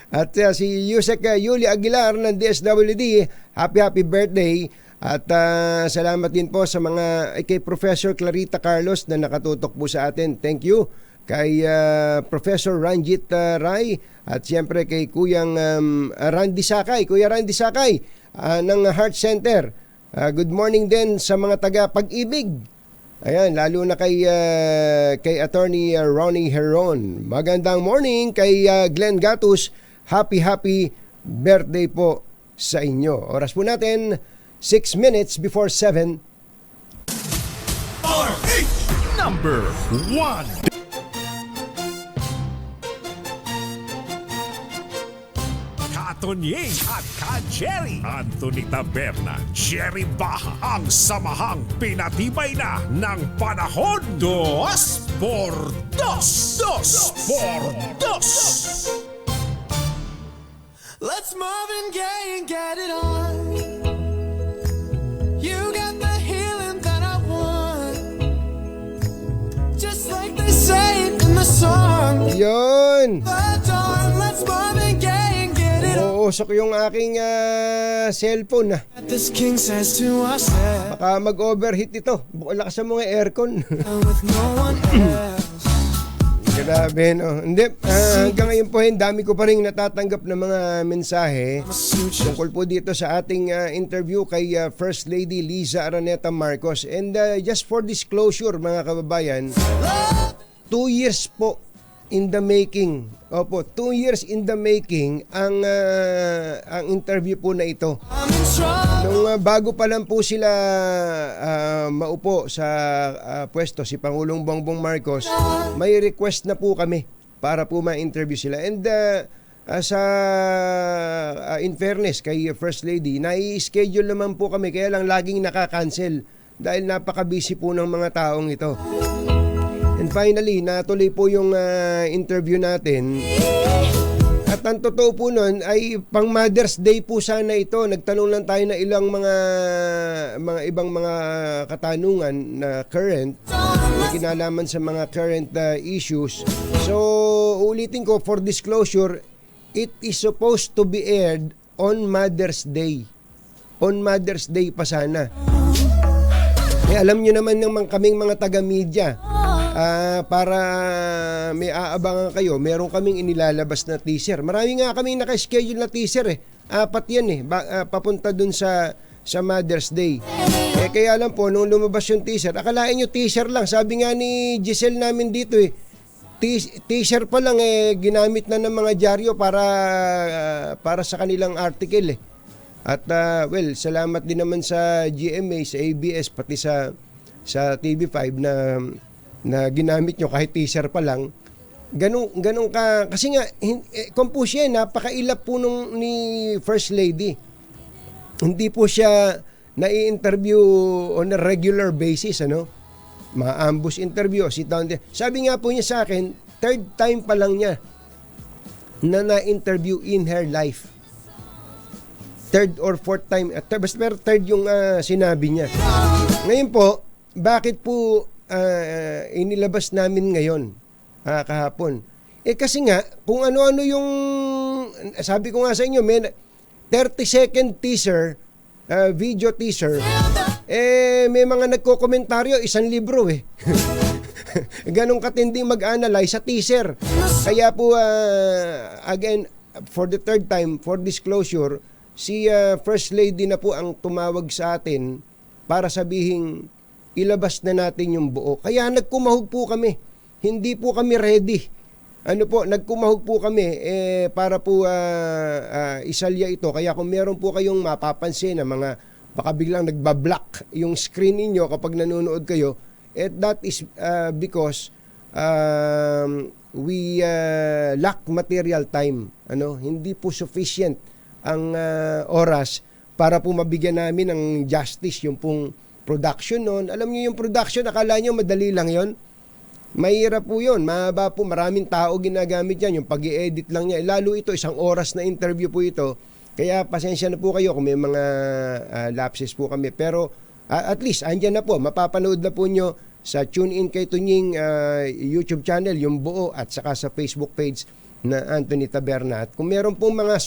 At si Yusek Yuli Aguilar ng DSWD, happy birthday. At salamat din po sa mga kay Professor Clarita Carlos na nakatutok po sa atin. Thank you. Kay Professor Ranjit Rai at siyempre kay Kuyang Randy Sakay, Kuya Randy Sakay ng Heart Center. Good morning din sa mga taga Pag-ibig. Ayan, lalo na kay Attorney Ronnie Heron. Magandang morning kay Glenn Gatus. Happy birthday po sa inyo. Oras po natin 6 minutes before 7. RH number 1. Katunying at Ka-Jerry. Anthony Taberna, Jerry Baha, ang samahang pinatibay na ng panahon. 2 por 2. 2 por 2. Let's Marvin Gaye and get it on. You got the healing that I want. Just like they say Yun! The dawn, let's Marvin Gaye and get it on. Uusok yung aking cellphone na. This king says to ourselves, Baka mag-overheat ito. Lakasan mo nga aircon. with no one else. Grabe, no? Hindi, hanggang ngayon po, dami ko pa rin natatanggap ng mga mensahe tungkol po dito sa ating interview kay First Lady Liza Araneta Marcos. And just for disclosure, mga kababayan, 2 years po in the making. Opo, 2 years in the making ang interview po na ito. Nung bago pa lang po sila maupo sa pwesto, si Pangulong Bongbong Marcos, may request na po kami para po ma-interview sila. And in fairness kay First Lady, nai-schedule naman po kami, kaya lang laging nakakancel dahil napaka-busy po ng mga taong ito. And finally, natuloy po yung interview natin. At ang totoo po nun ay pang Mother's Day po sana ito. Nagtanong lang tayo na ilang mga ibang mga katanungan na current, na kinalaman sa mga current issues. So, ulitin ko, for disclosure, it is supposed to be aired on Mother's Day. On Mother's Day pa sana. Alam nyo naman ng kaming mga taga-media, para may aabangan kayo, meron kaming inilalabas na teaser. Marami nga kaming naka-schedule na teaser 4 yan papunta dun sa Mother's Day. Kaya lang po, nung lumabas yung teaser, akalain nyo teaser lang. Sabi nga ni Giselle namin dito teaser pa lang ginamit na ng mga dyaryo para sa kanilang article At well, salamat din naman sa GMA, sa ABS, pati sa TV5 na ginamit nyo kahit teaser pa lang. Ganun ka, kasi nga compose yan, napakailap po ni First Lady. Hindi po siya nai-interview on a regular basis, ma-ambush interview, sit down there. Sabi nga po niya sa akin, 3rd time pa lang niya na-interview in her life. 3rd or 4th time, pero 3rd yung sinabi niya. Ngayon po, bakit po inilabas namin ngayon, kahapon? Kasi nga, kung ano-ano yung, sabi ko nga sa inyo, may 30-second teaser, video teaser, may mga nagko-komentaryo, 1 libro Ganong katinding mag-analyze sa teaser. Kaya po, again, for the 3rd time, for disclosure, si First Lady na po ang tumawag sa atin para sabihing ilabas na natin yung buo. Kaya nagkumahog po kami. Hindi po kami ready. Nagkumahog po kami para po isalya ito. Kaya kung meron po kayong mapapansin na mga baka biglang nagbablock yung screen niyo kapag nanonood kayo, that is because we lack material time. Hindi po sufficient ang oras para po mabigyan namin ng justice yung pong production noon. Alam niyo yung production, akala niyo madali lang yon? Mahirap po yun. Mahaba po, maraming tao ginagamit yan. Yung pag-i-edit lang niya. Lalo ito, 1 oras na interview po ito. Kaya pasensya na po kayo kung may mga lapses po kami. Pero at least, andyan na po. Mapapanood na po nyo sa TuneIn kay Tunying YouTube channel, yung buo, at saka sa Facebook page na Anthony Taberna. At kung meron pong mga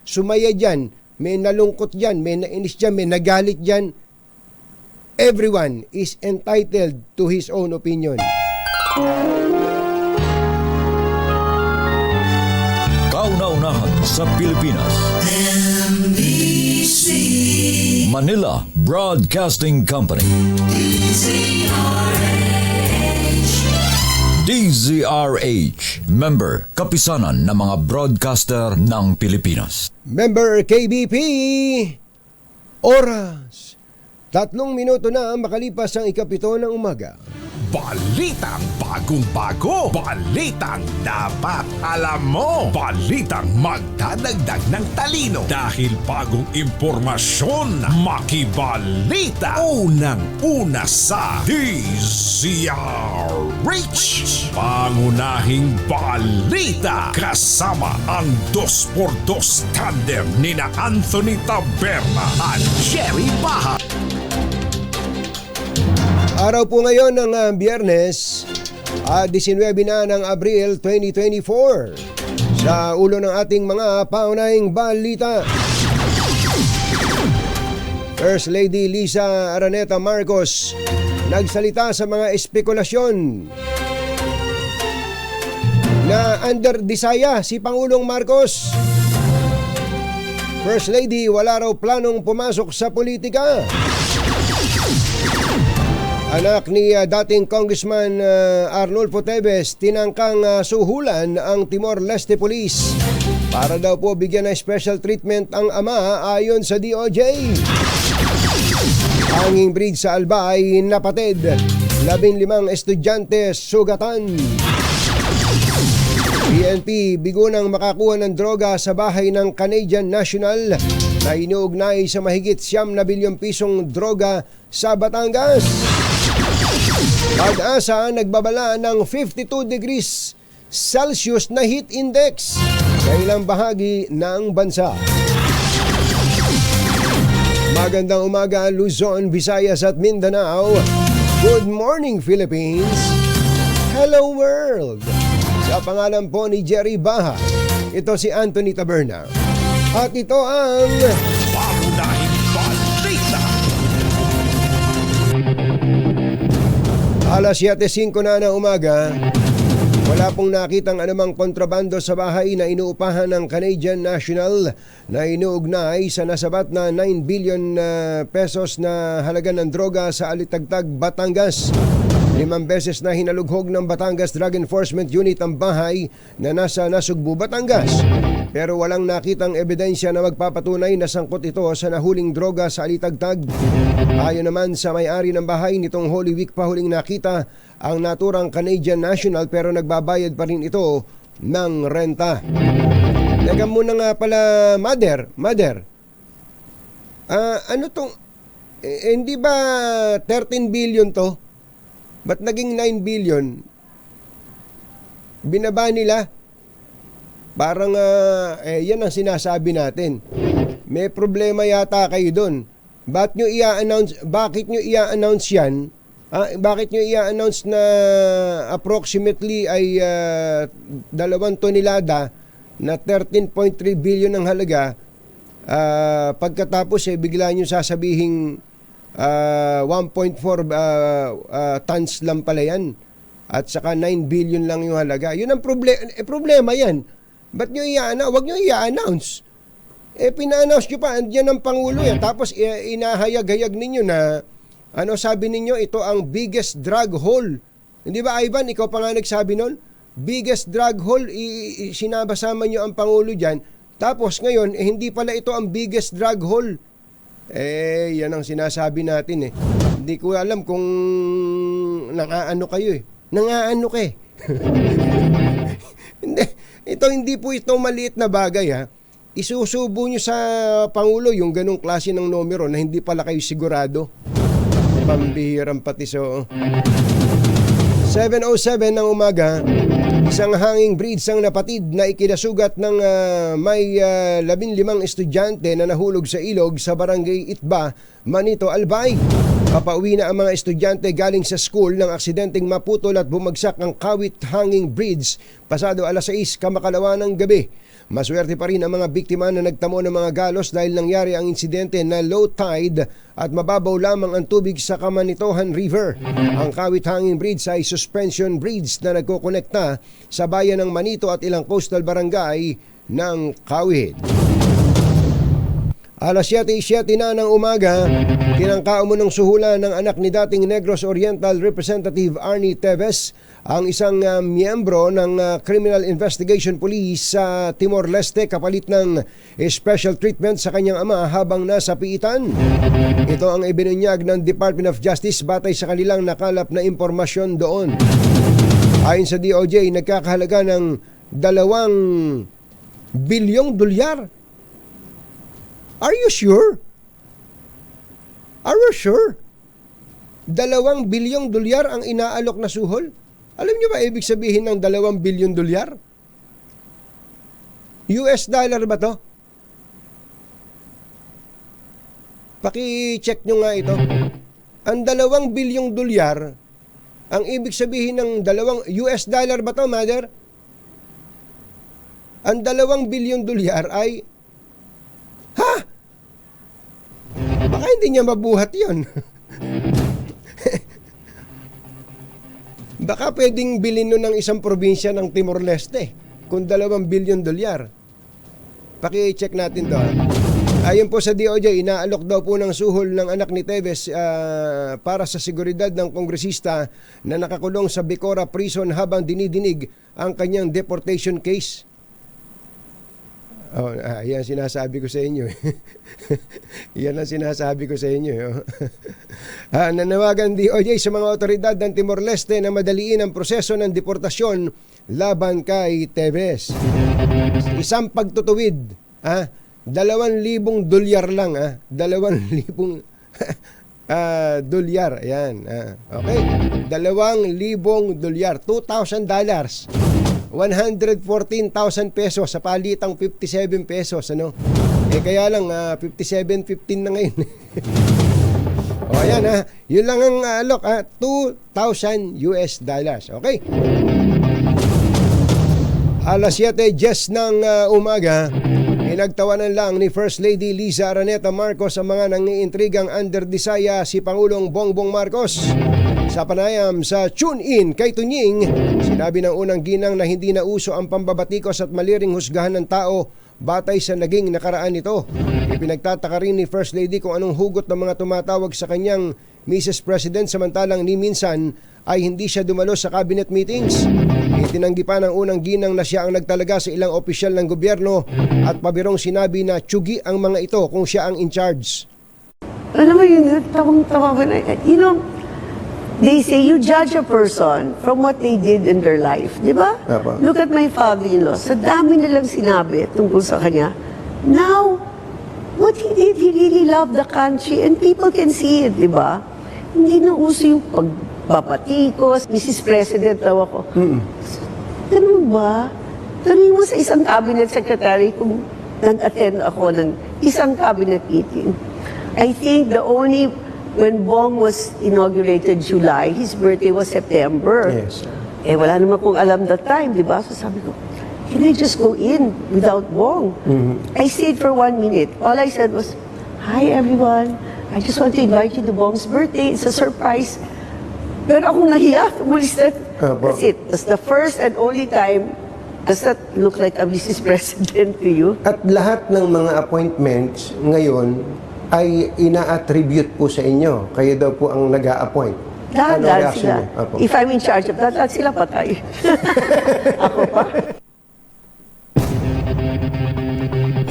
sumaya dyan, may nalungkot dyan, may nainis dyan, may nagalit dyan, everyone is entitled to his own opinion. Kauna-unahan sa Pilipinas. NBC Manila Broadcasting Company. DZRH, member kapisanan ng mga broadcaster ng Pilipinas. Member KBP, oras 3 minuto na makalipas ang 7 ng umaga. Balitang bagong-bago. Balitang dapat alam mo. Balitang magdadagdag ng talino. Dahil bagong impormasyon, makibalita. Unang-una sa DZRH. Pangunahing balita. Kasama ang 2x2 tandem nina Anthony Taberna at Jerry Baha. Araw po ngayon ng Biyernes, at 19 na ng Abril 2024. Sa ulo ng ating mga paunahing balita, First Lady Lisa Araneta Marcos nagsalita sa mga espekulasyon na under disaya si Pangulong Marcos. First Lady wala raw planong pumasok sa politika. Anak ni dating Congressman Arnulfo Teves tinangkang suhulan ang Timor-Leste Police para daw po bigyan ng special treatment ang ama ayon sa DOJ. Hanging bridge sa Albay napatid, 15 estudyante sugatan. PNP bigo nang makakuha ng droga sa bahay ng Canadian National na inuugnay sa mahigit 9 bilyong pisong droga sa Batangas. Pag-asa nagbabala ng 52 degrees Celsius na heat index sa ilang bahagi ng bansa. Magandang umaga Luzon, Visayas at Mindanao. Good morning Philippines. Hello world. Sa pangalan po ni Jerry Baha, ito si Anthony Taberna. At ito ang Pangunahing balita. alas 7:05 na ng umaga. Wala pong nakitang anumang kontrabando sa bahay na inuupahan ng Canadian National na inuugnay sa nasabat na 9 billion pesos na halaga ng droga sa Alitagtag, Batangas. 5 beses na hinalughog ng Batangas Drug Enforcement Unit ang bahay na nasa Nasugbu, Batangas. Pero walang nakitang ebidensya na magpapatunay na sangkot ito sa nahuling droga sa Alitagtag. Ayon naman sa may-ari ng bahay, nitong Holy Week pa huling nakita ang naturang Canadian National pero nagbabayad pa rin ito ng renta. Teka muna nga pala, Mother. Ano tong, hindi ba 13 billion to? Ba't naging 9 billion? Binaba nila. Parang, yan ang sinasabi natin. May problema yata kayo doon. Bakit nyo i-announce yan? Bakit nyo i-announce na approximately ay 2 tonelada na 13.3 billion ang halaga, pagkatapos bigla nyo sasabihing 1.4 tons lang pala yan at saka 9 billion lang yung halaga. Yun ang problema yan. Ba't nyo wag nyo i-announce? Pina-announce nyo pa, andyan ang Pangulo yan. Tapos inahayag-hayag ninyo na sabi ninyo, ito ang biggest drug hole. Hindi ba, Ivan? Ikaw pa nga nagsabi nun? Biggest drug hole, sinabasama nyo ang Pangulo dyan. Tapos ngayon, hindi pala ito ang biggest drug hole. Yan ang sinasabi natin Hindi ko alam kung nangaano kayo Nangaano ka Hindi po ito maliit na bagay Isusubo nyo sa Pangulo yung ganong klase ng numero na hindi pala kayo sigurado. Pambihirang patiso. 7:07 ng umaga, isang hanging bridge ang napatid na ikinasugat ng may 15 estudyante na nahulog sa ilog sa barangay Itba, Manito, Albay. Papauwi na ang mga estudyante galing sa school nang aksidenteng maputol at bumagsak ang Kawit Hanging Bridge pasado alas 6 kamakalawa ng gabi. Maswerte pa rin ang mga biktima na nagtamo ng mga galos dahil nangyari ang insidente na low tide at mababaw lamang ang tubig sa Kamanitohan River. Ang Kawit Hanging Bridge ay suspension bridge na nagkokonekta sa bayan ng Manito at ilang coastal barangay ng Kawit. Alas 7:07 na ng umaga, tinangka umunong suhulan ng anak ni dating Negros Oriental Representative Arnie Teves, ang isang miyembro ng Criminal Investigation Police sa Timor-Leste kapalit ng special treatment sa kanyang ama habang nasa piitan. Ito ang ibinunyag ng Department of Justice batay sa kanilang nakalap na impormasyon doon. Ayon sa DOJ, nagkakahalaga ng $2 bilyong. Are you sure? Are you sure? $2 bilyong ang inaalok na suhol? Alam niyo ba ibig sabihin ng $2 bilyon? US dollar ba to? Paki-check nyo nga ito. Ang $2 bilyong Ang ibig sabihin ng US dollar ba to, Mother? Ang 2 bilyon dolyar ay, baka hindi niya mabuhat yon. Baka pwedeng bilhin nun ng isang probinsya ng Timor-Leste kung 2 bilyon dolyar. Paki-check natin to. Ayon po sa DOJ, inaalok daw po ng suhol ng anak ni Teves para sa seguridad ng kongresista na nakakulong sa Bicora Prison habang dinidinig ang kanyang deportation case. Yan sinasabi ko sa inyo. Yan ang sinasabi ko sa inyo. Nanawagan DOJ sa mga otoridad ng Timor-Leste na madaliin ang proseso ng deportasyon laban kay Teves. Isang pagtutuwid, 2,000 dolyar lang, 2,000 dolyar. Ayan. Okay. 2,000 dolyar. $2,000. 114,000 pesos sa palitang 57 pesos, ano? Kaya lang 57.15 na ngayon. Ayan, yun lang ang alok, $2,000. Okay? Alas 7:10 ng umaga, pinagtawanan lang ni First Lady Liza Araneta Marcos ang mga nangiintrigang underdisaya si Pangulong Bongbong Marcos. Sa panayam sa Tune-In kay Tunying, sinabi ng unang ginang na hindi na uso ang pambabatikos at maliring husgahan ng tao batay sa naging nakaraan nito. Ipinagtataka rin ni First Lady kung anong hugot ng mga tumatawag sa kanyang Mrs. President samantalang ni minsan ay hindi siya dumalo sa cabinet meetings. Itinanggi pa ng unang ginang na siya ang nagtalaga sa ilang opisyal ng gobyerno at pabirong sinabi na tsugi ang mga ito kung siya ang in charge. Alam mo yun, tawang-tawa ko na, they say you judge a person from what they did in their life, di ba? Look at my father-in-law. Sa dami nilang sinabi tungkol sa kanya. Now, what he did, he really loved the country and people can see it, di ba? Hindi na uso yung pagpapatikos, Mrs. President daw ako. Ganun ba? Tanong mo sa isang cabinet secretary kung nag-attend ako ng isang cabinet meeting. I think the only when Bong was inaugurated July, his birthday was September. Yes. Wala naman kong alam that time, di ba? So sabi ko, can I just go in without Bong? I stayed for 1 minute. All I said was, hi everyone, I just want to invite you to Bong's birthday. It's a surprise. Pero akong nahiya, umalis na. That's it. That's the first and only time. Does that look like a Mrs. President to you? At lahat ng mga appointments ngayon ay ina-attribute po sa inyo. Kayo daw po ang nag-a-appoint. Lahat sila. If I'm in charge of that, lahat sila patay. Ako pa.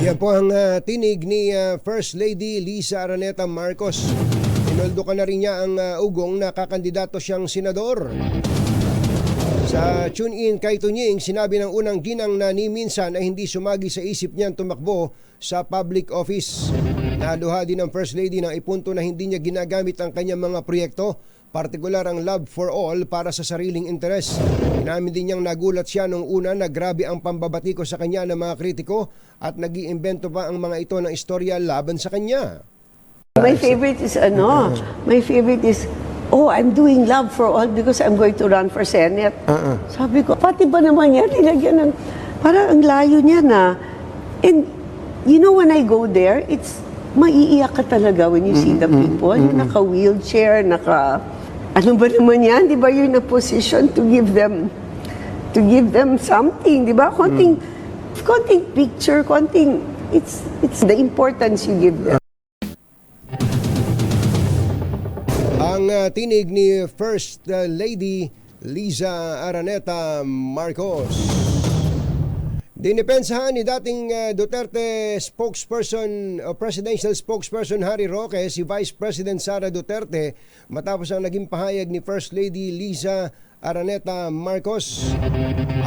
Yan po ang tinig ni First Lady Liza Araneta Marcos. Inoldo ka na rin niya ang ugong na kakandidato siyang senador. Sa Tune-In kay Tunying, sinabi ng unang ginang na ni minsan ay hindi sumagi sa isip niyang tumakbo sa public office. Naluha din ng First Lady na ipunto na hindi niya ginagamit ang kanyang mga proyekto, partikular ang Love for All para sa sariling interes. Inamin din niyang nagulat siya nung una na grabe ang pambabatiko sa kanya ng mga kritiko at nag-iimbento pa ang mga ito ng istorya laban sa kanya. My favorite is I'm doing Love for All because I'm going to run for Senate. Sabi ko, pati ba naman yan? Nilagyan ng, parang ang layo niya na. And you know when I go there, it's maiiyak ka talaga when you see the people. Yung naka-wheelchair, ano ba naman yan? Di ba you're in a position to give them something, di ba? Konting picture, it's the importance you give them. Ang tinig ni First Lady Liza Araneta Marcos. Dinipensahan ni dating Duterte spokesperson o presidential spokesperson Harry Roque si Vice President Sara Duterte matapos ang naging pahayag ni First Lady Liza Araneta Marcos.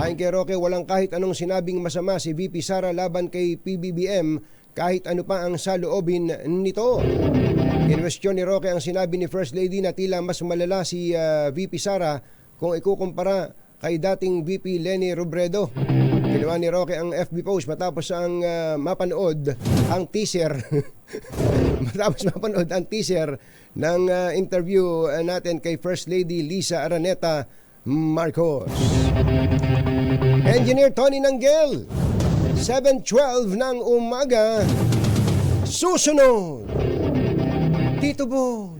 Ayon kay Roque, walang kahit anong sinabing masama si VP Sara laban kay PBBM kahit ano pa ang saloobin nito. Kinwestiyon ni Roque ang sinabi ni First Lady na tila mas malala si VP Sara kung ikukumpara kay dating VP Leni Robredo. Ginawa ni Roque ang FB post matapos ang mapanood ang teaser matapos mapanood ang teaser ng interview natin kay First Lady Lisa Araneta Marcos. Engineer Tony Nanggel, 7:12 ng umaga. Susunod, Tito Bo.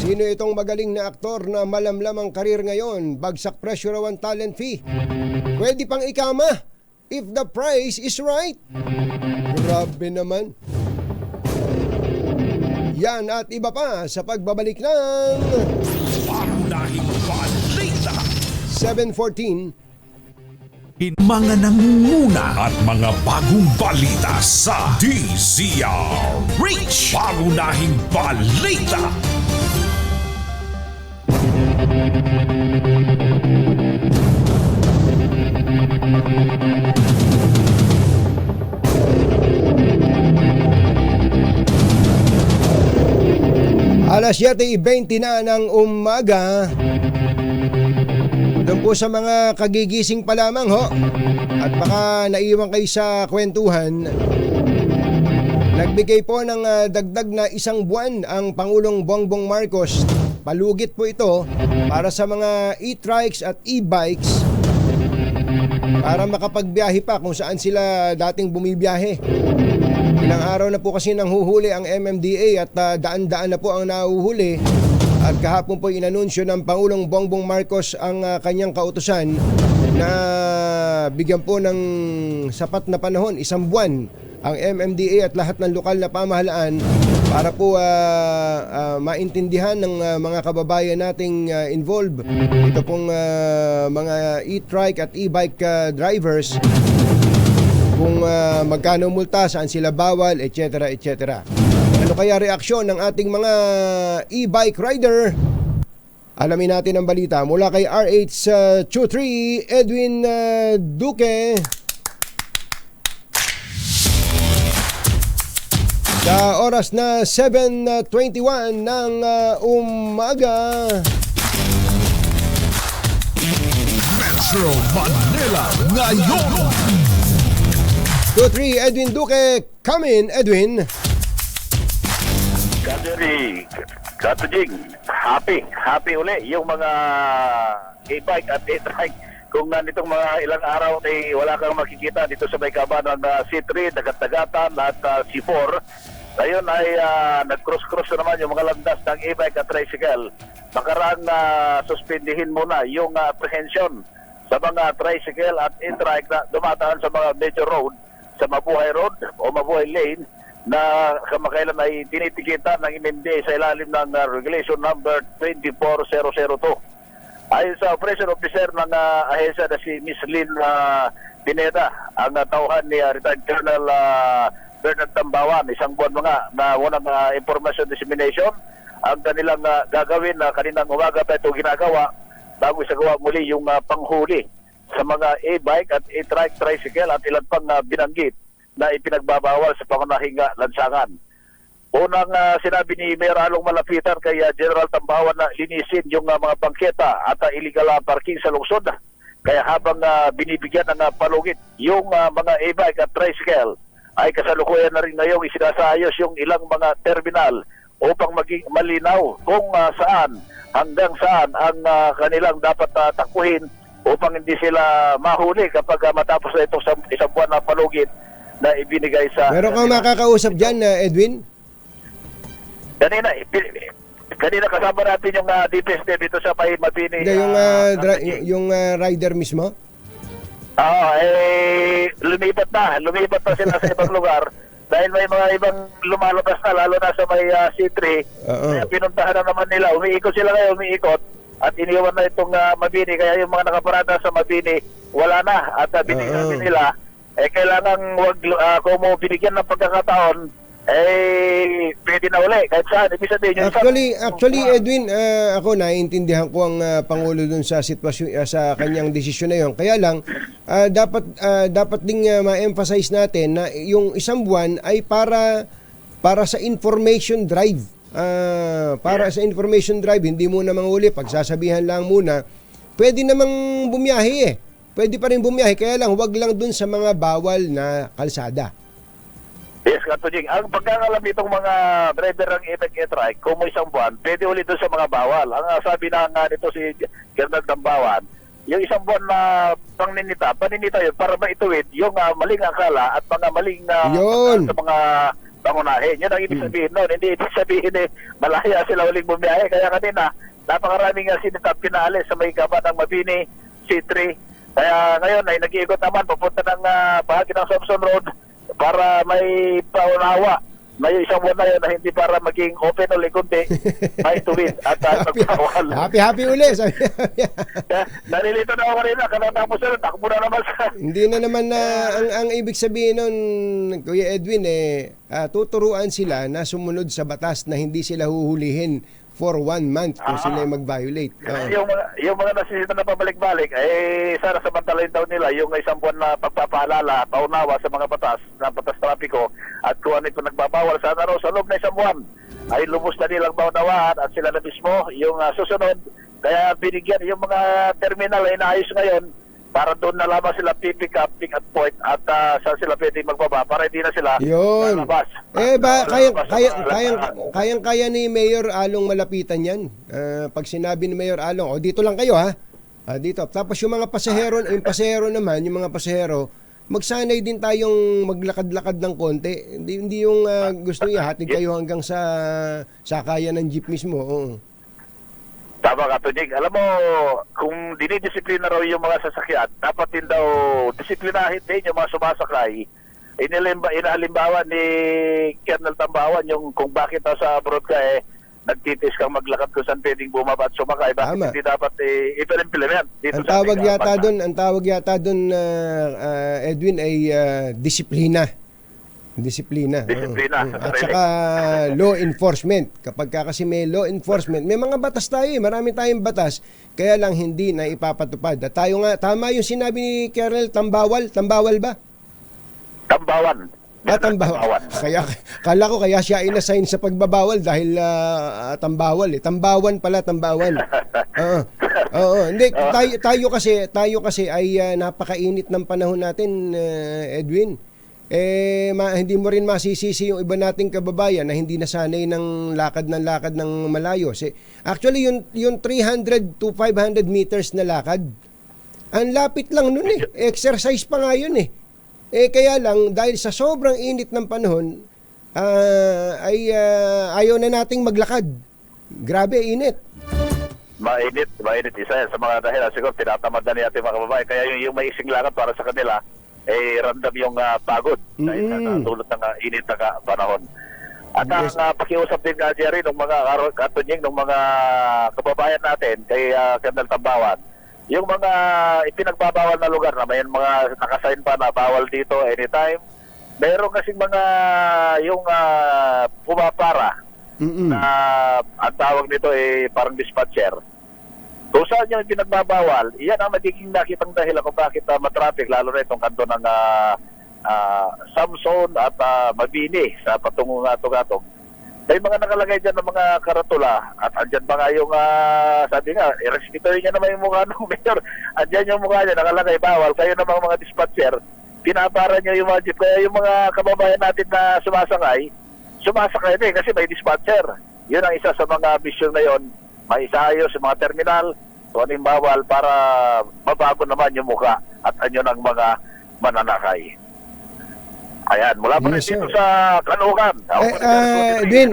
Sino itong magaling na aktor na malamlam ang karir ngayon? Bagsak presyo raw ang talent fee. Pwede pang ikama if the price is right. Grabe naman. Yan at iba pa sa pagbabalik ng Pangunahing balita. 7:14. Mga nangunguna at mga bagong balita sa DZRH. Pangunahing balita. Alas 7:20 na ng umaga. Doon po sa mga kagigising pa lamang ho. At baka naiwan kayo sa kwentuhan. Nagbigay po ng dagdag na 1 buwan ang Pangulong Bongbong Marcos. Palugit po ito para sa mga e-trikes at e-bikes para makapagbiyahe pa kung saan sila dating bumibiyahe. Ilang araw na po kasi nang huhuli ang MMDA at daan-daan na po ang nahuhuli. At kahapon po inanunsyo ng Pangulong Bongbong Marcos ang kanyang kautusan na bigyan po ng sapat na panahon, 1 buwan, ang MMDA at lahat ng lokal na pamahalaan para po maintindihan ng mga kababayan nating involved. Ito pong mga e-trike at e-bike drivers kung magkano multa, saan sila bawal, etc. etc. Ano kaya reaksyon ng ating mga e-bike rider? Alamin natin ang balita mula kay RH23 Edwin Duque. Sa oras na 7:21 ng umaga. Metro Manila ngayon. 23 Edwin Duque, come in Edwin. Katujing, happy uli yung mga e-bike at e-trike. Kung nitong mga ilang araw ay wala kang makikita dito sa may kaban ng C3, Dagat-Dagatan at C4. Ngayon ay nag-cross-cross na naman yung mga landas ng e-bike at tricycle. Makarang suspindihin muna yung apprehension sa mga tricycle at e-trike na dumataan sa mga major road, sa Mabuhay Road o Mabuhay Lane, na kamakailan ay tinitikitan ng MMDA sa ilalim ng Regulation Number 24002. Ayon sa operation officer ng ahensya na si Miss Lynn Pineda, ang tauhan ni retired Colonel Bernard Tambawan, 1 buwan mga na unang information dissemination, ang kanilang gagawin na kaninang umaga pa ito ginagawa bago isagawa muli yung panghuli sa mga e-bike at e-trike, tricycle at ilan pang binanggit na ipinagbabawal sa pangunahing lansangan. Unang sinabi ni Mayor Along Malapitan kay General Tambawan na linisin yung mga bangketa at illegal parking sa lungsod. Kaya habang binibigyan ng palugit yung mga e-bike at tricycle, ay kasalukuyan na rin ngayong isinasayos yung ilang mga terminal upang maging malinaw kung saan hanggang saan ang kanilang dapat takbuhin upang hindi sila mahuli kapag matapos na itong 1 buwan na palugit na ibinigay sa... Meron kang makakausap dyan, Edwin? Kanina kasama natin yung DPS dito sa May Mabini. Hindi, yung rider mismo? Lumipat na sila sa ibang lugar dahil may mga ibang lumalabas na, lalo na sa may C3. Kaya pinuntahan na naman nila, umiikot sila ngayon, at iniwan na itong Mabini, kaya yung mga nakaparada sa Mabini wala na, at binigyan nila kailangan kung mo binigyan ng pagkakataon pwede na uli kahit saan. Actually Edwin, ako naiintindihan ko ang Pangulo dun sa sitwasyon, sa kanyang desisyon na yun. Kaya lang dapat ding ma-emphasize natin na yung 1 buwan ay para sa information drive. Sa information drive, hindi muna manguli, pagsasabihan lang muna. Pwede namang bumiyahe Pwede pa rin bumiyahe, kaya lang wag lang dun sa mga bawal na kalsada. Yes, Kato Jing. Ang pagkakalam nitong mga driver ng e-trike, kung may isang buwan, pwede ulit doon sa mga bawal. Ang sabi na nga nito si Colonel Tambawan, yung isang buwan na paninita yun para maituwid yung maling akala at mga maling sa mga pangunahin. Yun ang ibig sabihin noon. Hindi ibig sabihin malaya sila uling bumiyahe. Kaya kanina, napakaraming sinitap pinaalis sa may gaba ng Mabini, C3. Kaya ngayon ay nag-iikot naman papunta ng bahagi ng Thompson Road para may paunawa na yung isang buwan na yun na hindi para maging open ulit kundi may tuwid at magbawal. Happy uli. Nalilito na ako kanina, kanatapos na takbo na naman sa... Hindi na naman na ang ibig sabihin nun, Kuya Edwin, tuturuan sila na sumunod sa batas na hindi sila huhulihin for 1 month kung sila mag-violate. Yung mga nasisita na pabalik-balik, sana samantalain daw nila yung isang buwan na pagpapaalala, paunawa sa mga batas trapiko at kung ano ito nagbabawal, sana raw sa loob na isang buwan ay lubos na nilang maunawaan at sila na mismo yung susunod. Kaya binigyan yung mga terminal ay naayos ngayon para doon na lamang sila pick up point at saan sila pwede magbaba para hindi na sila lalabas. Kayang-kaya ni Mayor Along malapitan yan. Pag sinabi ni Mayor Along, dito lang kayo dito. Tapos yung mga pasahero, yung mga pasahero, magsanay din tayong maglakad-lakad ng konti. Hindi yung gusto ihatid kayo hanggang sa sakayan ng jeep mismo. Tama ka, Tunying. Alam mo, kung dinidisiplina raw yung mga sasakyan, dapat din daw disiplinahin din yung mga sumasakay. Inahalimbawa ni Colonel Tambawan yung kung bakit sa abroad ka nagtitis kang maglakad kung saan pwedeng bumaba at sumakay. Bakit hindi dapat i-implement dito ang tawag yata doon, Edwin, ay disiplina. At saka law enforcement. Kapag kasi may law enforcement, may mga batas tayo, marami tayong batas, kaya lang hindi na ipapatupad. At tayo nga, tama yung sinabi ni Colonel Tambawal ba? Tambawan. Kaya kala ko kaya siya inassign sa pagbabawal dahil tambawal. Tambawan pala, tambawan. Hindi tayo kasi ay napakainit ng panahon natin, Edwin. Hindi mo rin masisisi yung iba nating kababayan na hindi nasanay ng lakad ng malayo. Actually, yung 300 to 500 meters na lakad, ang lapit lang nun exercise pa nga yun kaya lang, dahil sa sobrang init ng panahon, ayaw na nating maglakad. Grabe, init. Mainit. Isa yan sa mga dahilan. Siguro, tinatamad na ni ating mga kababayan. Kaya yung maising lakad para sa kanila, random yung pagod dahil natulot ng init na panahon. At ang pakiusap din nga, Jerry, ng mga katunying, ng mga kababayan natin kay Colonel Tambawan, yung mga ipinagbabawal na lugar na may mga nakasign pa na bawal dito anytime, mayroon kasing mga yung pumapara na ang tawag nito parang dispatcher. Kung saan yung pinagbabawal, iyan ang magiging nakitang dahilan kung bakit matraffic, lalo na itong kanto ng Samson at Mabini sa patungong Gatong. May mga nakalagay dyan ng mga karatula at andyan ba nga yung sabi nga, i-respetoy niya naman yung mukha ng mayor. Andyan yung mukha niya, nakalagay bawal. Kayo namang mga dispatcher, pinapara niya yung mga jeep. Kaya yung mga kababayan natin na sumasakay din kasi may dispatcher. Yun ang isa sa mga mission na yun. May isayos yung mga terminal, kung anong bawal para mabago naman yung mukha at anyo ng mga mananakay. Ayan, mula pa rin dito sa Kanukan.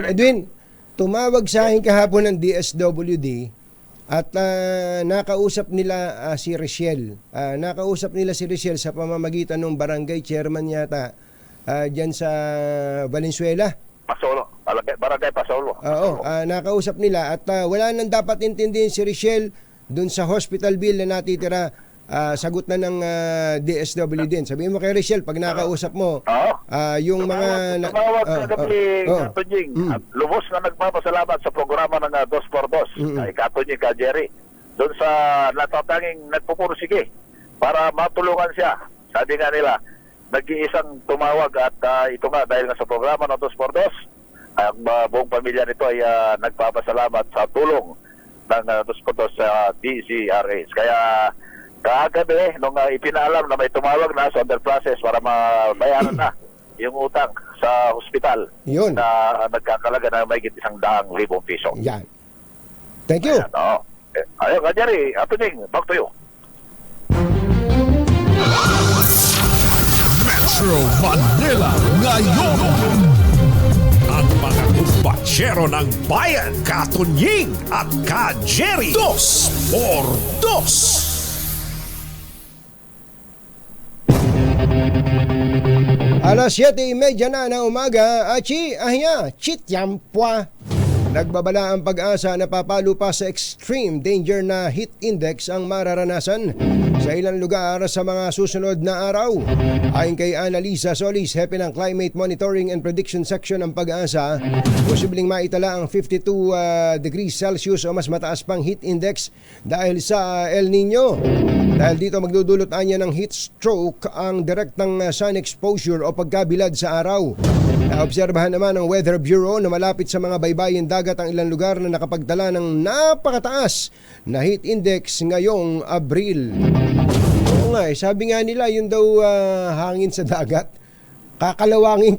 Edwin, tumawag sa akin kahapon ng DSWD at nakausap nila si Richelle. Nakausap nila si Richelle sa pamamagitan ng barangay chairman yata dyan sa Valenzuela. Pasolo, barangay Pasolo. Oo, nakausap nila at wala nang dapat intindihin si Richelle dun sa hospital bill na natitira. Sagot na ng DSWD din. Sabihin mo kay Richelle, pag nakausap mo, yung mga... Tumawag na gabi, Katunying. Lubos na nagpapasalamat sa programa ng 2x2. Kay Katunying, ka Jerry. Doon sa natatanging nagpupursige para matulungan siya. Sabi nga nila, nag-iisang tumawag at ito nga, dahil nga sa programa ng 2x2, ang buong pamilya nito ay nagpapasalamat sa tulong ng 2x2 sa DZRH. Kaya kagabi, nung ipinaalam na may tumawag na sa under process para mabayaran na yung utang sa hospital Yun. na nagkakalaga na may 100,000 piso. Yan. Thank you. Ayan, oo. Ayun, Jerry, Ato Jing, back to you. Metro Manila ngayon. Ang mga kumbatsero ng bayan, Katunying at Ka-Jerry. 2x2. Alas 7:30 na ng umaga, achi, ahya, chityampwa. Nagbabala ang Pag-asa na papalo pa sa extreme danger na heat index ang mararanasan sa ilang lugar sa mga susunod na araw. Ayon kay Annalisa Solis, hepe ng Climate Monitoring and Prediction Section ng Pag-asa, posibleng maitala ang 52 degrees Celsius o mas mataas pang heat index dahil sa El Nino. Dahil dito magdudulot anya ng heat stroke ang direktang sun exposure o pagkabilad sa araw. Naobserbahan naman ng Weather Bureau na malapit sa mga baybayin dagat ang ilang lugar na nakapagtala ng napakataas na heat index ngayong Abril. Oo nga sabi nga nila yun daw hangin sa dagat, kakalawangin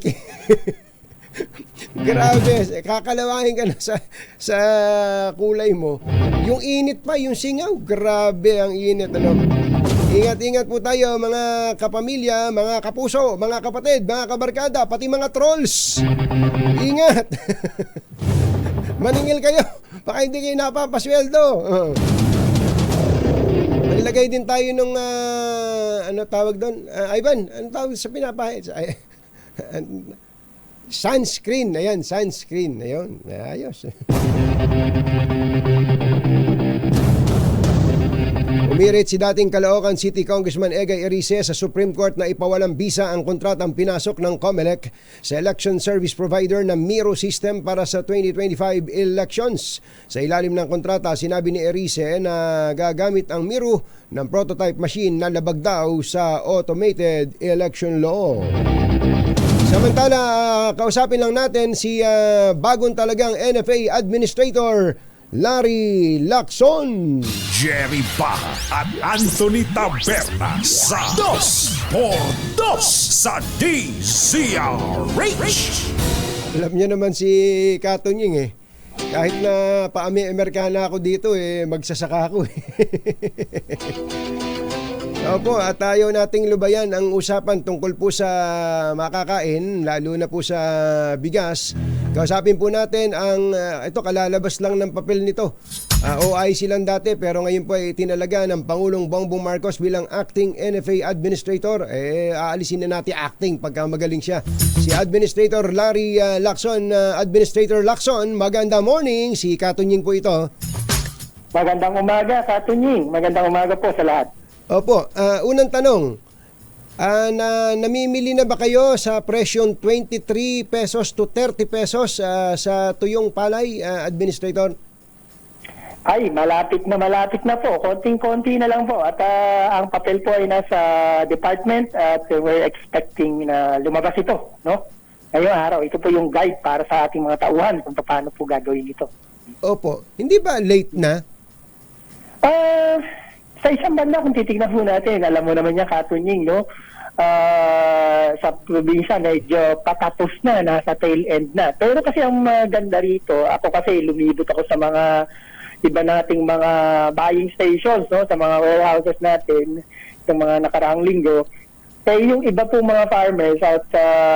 grabe, kakalawangin ka na sa kulay mo. Yung init pa, yung singaw, grabe ang init. Ingat-ingat po tayo mga kapamilya, mga kapuso, mga kapatid, mga kabarkada, pati mga trolls. Ingat! Maningil kayo, baka hindi kayo napapasweldo. Maglagay din tayo nung, ano tawag doon? Ivan, ano tawag sa pinapahit? Sunscreen, ayan, sunscreen. Ayun, ayos. Umirit si dating Caloocan City Congressman Egay Erice sa Supreme Court na ipawalang bisa ang kontratang pinasok ng COMELEC sa election service provider na Miro system para sa 2025 elections. Sa ilalim ng kontrata, sinabi ni Erice na gagamit ang Miro ng prototype machine na labag daw sa automated election law. Samantala, kausapin lang natin si bagong talagang NFA Administrator Larry Lacson, Jerry Baha at Anthony Taberna sa 2x2 sa DZRH. Alam niyo naman si Katunying kahit na paami-Amerikana ako dito magsasaka ako Opo, at tayo nating lubayan ang usapan tungkol po sa makakain, lalo na po sa bigas. Kausapin po natin ang, ito kalalabas lang ng papel nito. OIC lang dati pero ngayon po ay tinalaga ng Pangulong Bongbong Marcos bilang Acting NFA Administrator. Aalisin na natin acting pagka magaling siya. Si Administrator Larry Lacson. Administrator Lacson, magandang morning. Si Katunying po ito. Magandang umaga, Katunying. Magandang umaga po sa lahat. Opo, unang tanong, namimili na ba kayo sa presyong 23 pesos to 30 pesos sa tuyong palay, Administrator? Ay, malapit na po. Konting-konti na lang po. At ang papel po ay nasa department at we're expecting na lumabas ito, no? Ngayong araw, ito po yung guide para sa ating mga tauhan kung paano po gagawin ito. Opo, hindi ba late na? Sa isang banda, kung titignan po natin, alam mo naman niya, Katunying, no? Sa probinsya, medyo patapos na, nasa tail end na. Pero kasi ang maganda rito, ako kasi lumibot ako sa mga iba nating mga buying stations, no? Sa mga warehouses natin, yung mga nakaraang linggo. Kaya yung iba po mga farmers at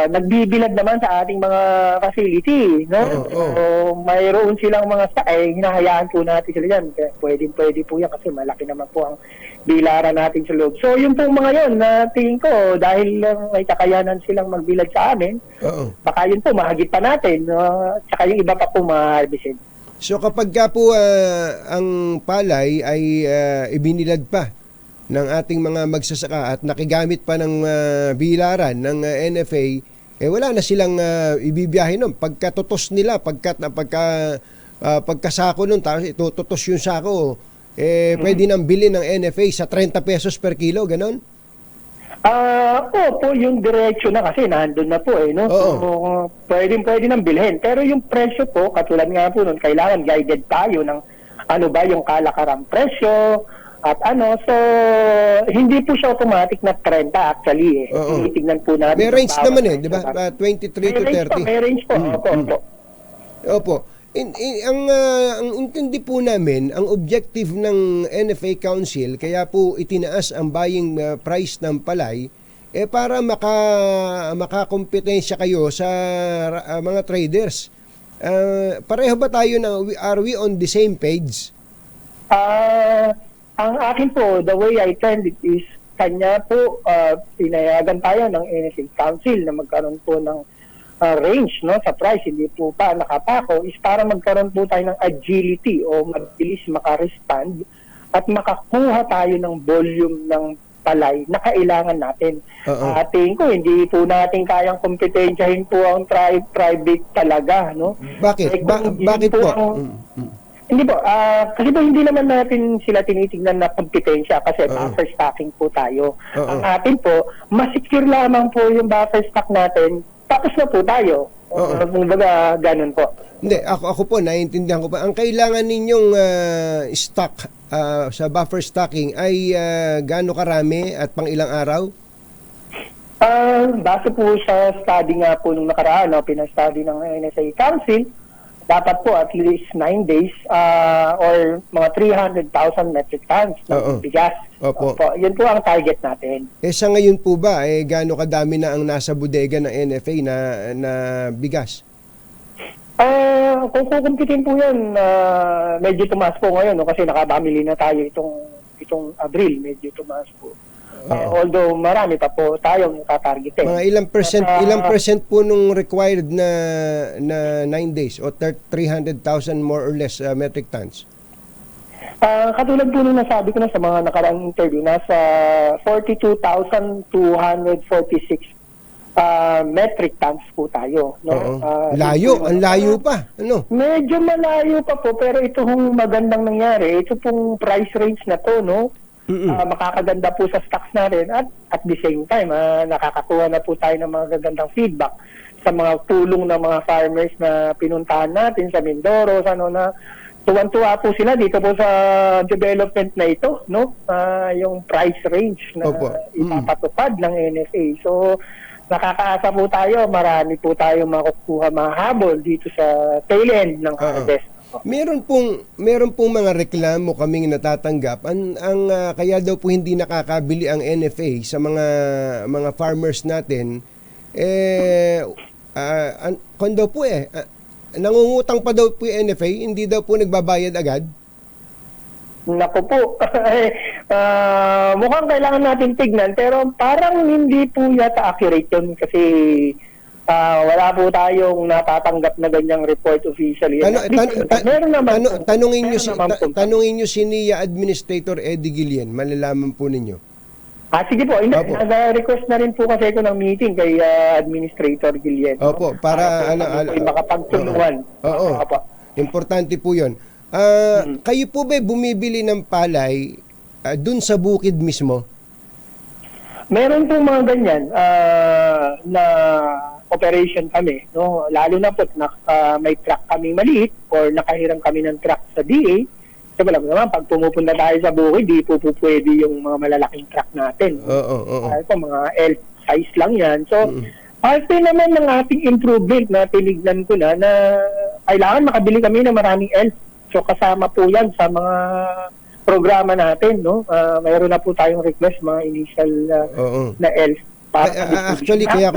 nagbibilad naman sa ating mga facility, no? So, mayroon silang mga hinahayaan po natin sila dyan. Kaya pwede po yan kasi malaki naman po ang bilaran natin sa loob. So, yung pong mga yun, tingin ko, dahil may kakayanan silang magbilad sa amin, baka yun po, mahagit pa natin. Tsaka yung iba pa po ma-harvestin. So, kapag ka po ang palay ay ibinilad pa ng ating mga magsasaka at nakigamit pa ng bilaran ng NFA, wala na silang ibibiyahe nun. Pagkatutos nila, pagkasako nun, itututos yung sako, pwede nang bilhin ng NFA sa 30 pesos per kilo, ganon? Opo, yung diretsyo na kasi nandun na po no? So, pwede nang bilhin. Pero yung presyo po, katulad nga po nun, kailangan guided tayo ng ano ba yung kalakarang presyo, At so hindi po siya automatic na 30 actually eh. Tinitignan po natin. May range bawat naman eh, peso di ba? natin. 23 to 30. May range po. Opo. Ang intindi po namin, ang objective ng NFA Council, kaya po itinaas ang buying price ng palay, para makakompetensya kayo sa mga traders. Pareho ba tayo are we on the same page? Ang akin po, the way I tend it is, kanya po, pinayagan tayo ng NFA Council na magkaroon po ng range sa price, hindi po pa nakapako, is para magkaroon po tayo ng agility o mabilis makarespond at makakuha tayo ng volume ng palay na kailangan natin. Tingin ko, hindi po natin kayang kompetensyahin po ang private talaga. No? Bakit? Bakit po? Hindi po, kasi po hindi naman natin sila tinitingnan na kompetensya kasi buffer stocking po tayo. Ang atin po, masecure lamang po yung buffer stock natin, tapos na po tayo. Kumbaga, ganun po. Hindi, ako po, naiintindihan ko pa. Ang kailangan ninyong stock sa buffer stocking ay gaano karami at pang ilang araw? Base po sa study nga po nung nakaraan, pinastudy ng NSA Council, dapat po at least 9 days or mga 300,000 metric tons ng bigas. Opo. Yun po ang target natin. Sa ngayon po ba, gaano kadami na ang nasa bodega ng NFA na bigas? Kung kukumpitin po yan, medyo tumaas po ngayon kasi nakabamili na tayo itong Abril, medyo tumaas po. Although marami pa po tayong tatargetin. Mga ilang percent po nung required na 9 days o 300,000 more or less metric tons? Katulad po nung nasabi ko na sa mga nakaraang interview, nasa 42,246 metric tons po tayo. No? Ang layo pa. Ano? Medyo malayo pa po, pero ito hong magandang nangyari. Ito pong price range na to, no? Makakaganda po sa stocks natin at the same time, nakakakuha na po tayo ng mga gagandang feedback sa mga tulong ng mga farmers na pinuntahan natin sa Mindoro, na tuwan-tuwa po sila dito po sa development na ito, no? Yung price range na ipapatupad ng NFA. So, nakakaasa po tayo, marami po tayo makukuha, mahabol dito sa tail end ng harvest. Meron pong mga reklamo kaming natatanggap kaya daw po hindi nakakabili ang NFA sa mga farmers natin kung daw po nangungutang pa daw po yung NFA, hindi daw po nagbabayad agad. Naku po. Mukhang kailangan natin tignan pero parang hindi po yata accurate yun kasi wala po tayong natatanggap na ganyang report officially. Tanungin nyo si NIA Administrator Eddie Guillen, malalaman po ninyo. Sige po, nag-request na rin po kasi ko ng meeting kay Administrator Guillen. Opo, para makapagtulungan. Importante po yun. Kayo po ba bumibili ng palay dun sa bukid mismo? Meron pong mga ganyan na operation kami, no? Lalo na po may truck kami maliit or nakahiram kami ng truck sa DA. Kasi wala naman, pag pumupunta tayo sa bukid, di po pwede yung mga malalaking truck natin. Mga L size lang yan. So, parte naman ng ating improvement na tinignan ko na kailangan makabili kami ng maraming L. So, kasama po yan sa mga programa natin, no? Mayroon na po tayong request, mga initial na L. Actually, kaya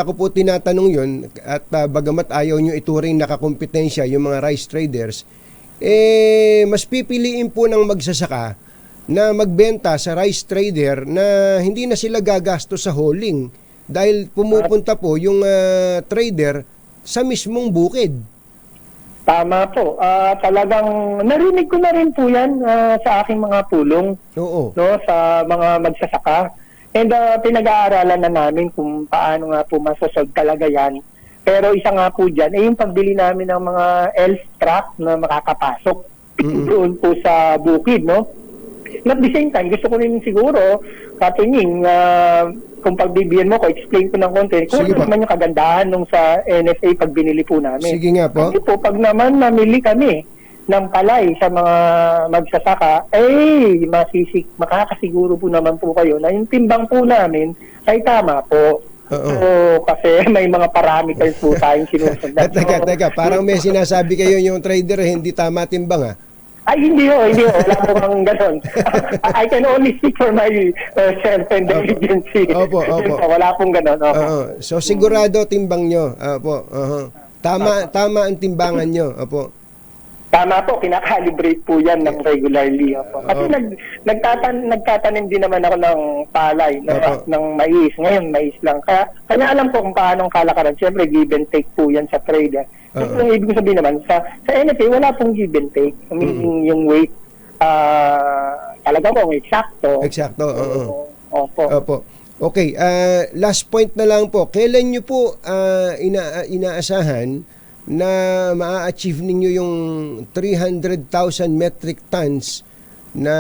ko po tinatanong yun at bagamat ayaw nyo ituring nakakompetensya yung mga rice traders, mas pipiliin po ng magsasaka na magbenta sa rice trader na hindi na sila gagastos sa hauling dahil pumupunta po yung trader sa mismong bukid. Tama po. Talagang narinig ko na rin po yan sa aking mga pulong. No, sa mga magsasaka. And pinag-aaralan na namin kung paano nga po masosolve talaga yan. Pero isa nga po dyan, yung pagbili namin ng mga elf truck na makakapasok doon po sa bukid, no? At the same time, gusto ko rin siguro, katunying, kung pagbibigyan mo ko, explain ko ng konti, kung ano naman yung kagandahan nung sa NFA pag binili po namin. Sige nga po. Kasi po, pag naman namili kami ng palay sa mga magsasaka, makakasiguro po naman po kayo na yung timbang po namin ay tama po. So, kasi may mga parameters po tayong sinusundan. Teka, parang may sinasabi kayo yung trader hindi tama timbang ha? Ay, hindi ho. Wala po kang ganon. I can only speak for myself and the agency. Opo. Wala pong ganon. So, sigurado timbang nyo. Opo. Tama ang timbangan nyo. Opo. Tama po, kinakalibrate po yan ng regularly. Kasi nagtatanim din naman ako ng palay, ng mais. Ngayon, mais lang. Kaya alam ko kung paano ang kalakaran. Siyempre, give and take po yan sa trade. So, yung ibig sabihin naman, sa NFA, wala pong give and take. Meaning yung weight, talaga po, eksakto. Eksakto, Opo. Okay, last point na lang po. Kailan nyo po inaasahan na ma-achieve ninyo yung 300,000 metric tons na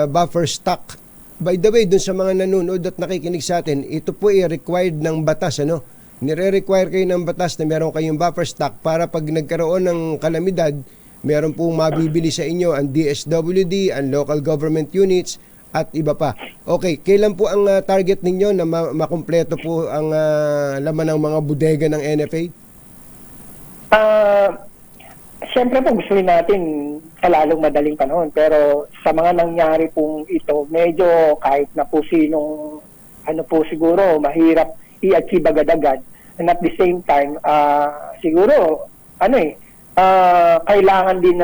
buffer stock? By the way, dun sa mga nanonood at nakikinig sa atin, ito po ay required ng batas, ano? Nire-require kayo ng batas na meron kayong buffer stock para pag nagkaroon ng kalamidad, meron pong mabibili sa inyo ang DSWD, ang local government units, at iba pa. Okay, kailan po ang target ninyo na makumpleto po ang laman ng mga bodega ng NFA? Siyempre po gusto natin sa lalong madaling panahon, pero sa mga nangyari pong ito, medyo kahit na po sinong siguro mahirap i-achieve agad-agad, and at the same time siguro kailangan din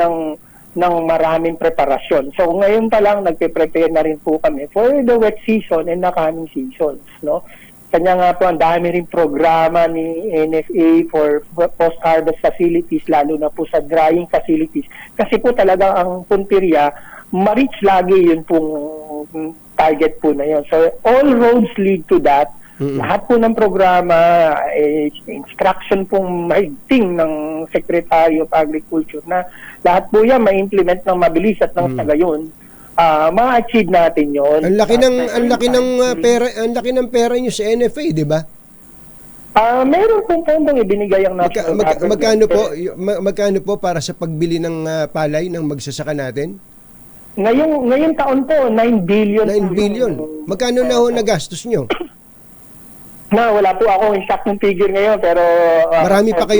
ng maraming preparasyon. So ngayon pa lang nagpe-prepare na rin po kami for the wet season and the coming seasons, no? Kanya nga po, ang dami rin programa ni NFA for post-harvest facilities, lalo na po sa drying facilities. Kasi po talaga ang punteriya, ma-reach lagi yun pong target po na yun. So all roads lead to that. Lahat po ng programa, instruction pong mahigting ng Secretary of Agriculture na lahat po yan ma-implement ng mabilis at ng sa gayon. Ma-achieve natin 'yon. Ang laki ng pera niyo sa NFA, 'di ba? Meron pong pondong ibinigay ang national government. Magkano po para sa pagbili ng palay ng magsasaka natin? Ngayong taon po 9 billion. 9 billion. Magkano na ho nagastos niyo? Wala po akong exact figure ngayon, pero marami pa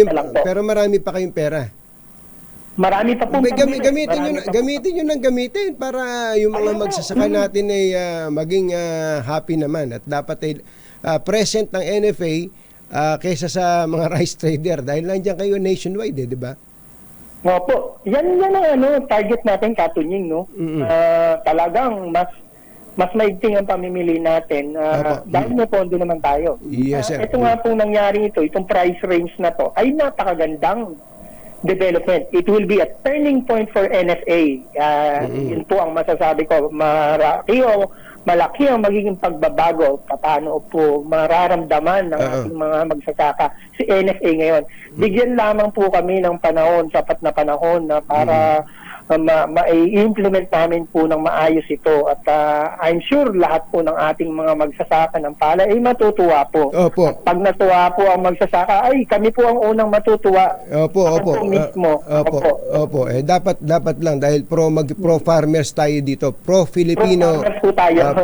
kayong pera. Marami pa pong gamitin nyo para yung mga magsasaka natin ay maging happy naman at dapat ay present ng NFA kaysa sa mga rice trader dahil nandiyan kayo nationwide, di ba? Opo. Yan ang target natin, Katunying, no? Talagang mas maigting ang pamimili natin dahil may pondo naman tayo. Yes, sir. Ito nga pong nangyari itong price range na to ay napakagandang development. It will be a turning point for NFA. Yun po ang masasabi ko. Malaki ang magiging pagbabago. Paano po mararamdaman ng ating mga magsasaka si NFA ngayon. Bigyan lamang po kami ng panahon, sapat na panahon na para ma-implement namin po ng maayos ito. At I'm sure lahat po ng ating mga magsasaka ng palay ay matutuwa po. Opo. At pag natuwa po ang magsasaka, ay kami po ang unang matutuwa. Opo. Mismo. Opo. Dapat lang dahil pro farmers tayo dito. Pro-Filipino.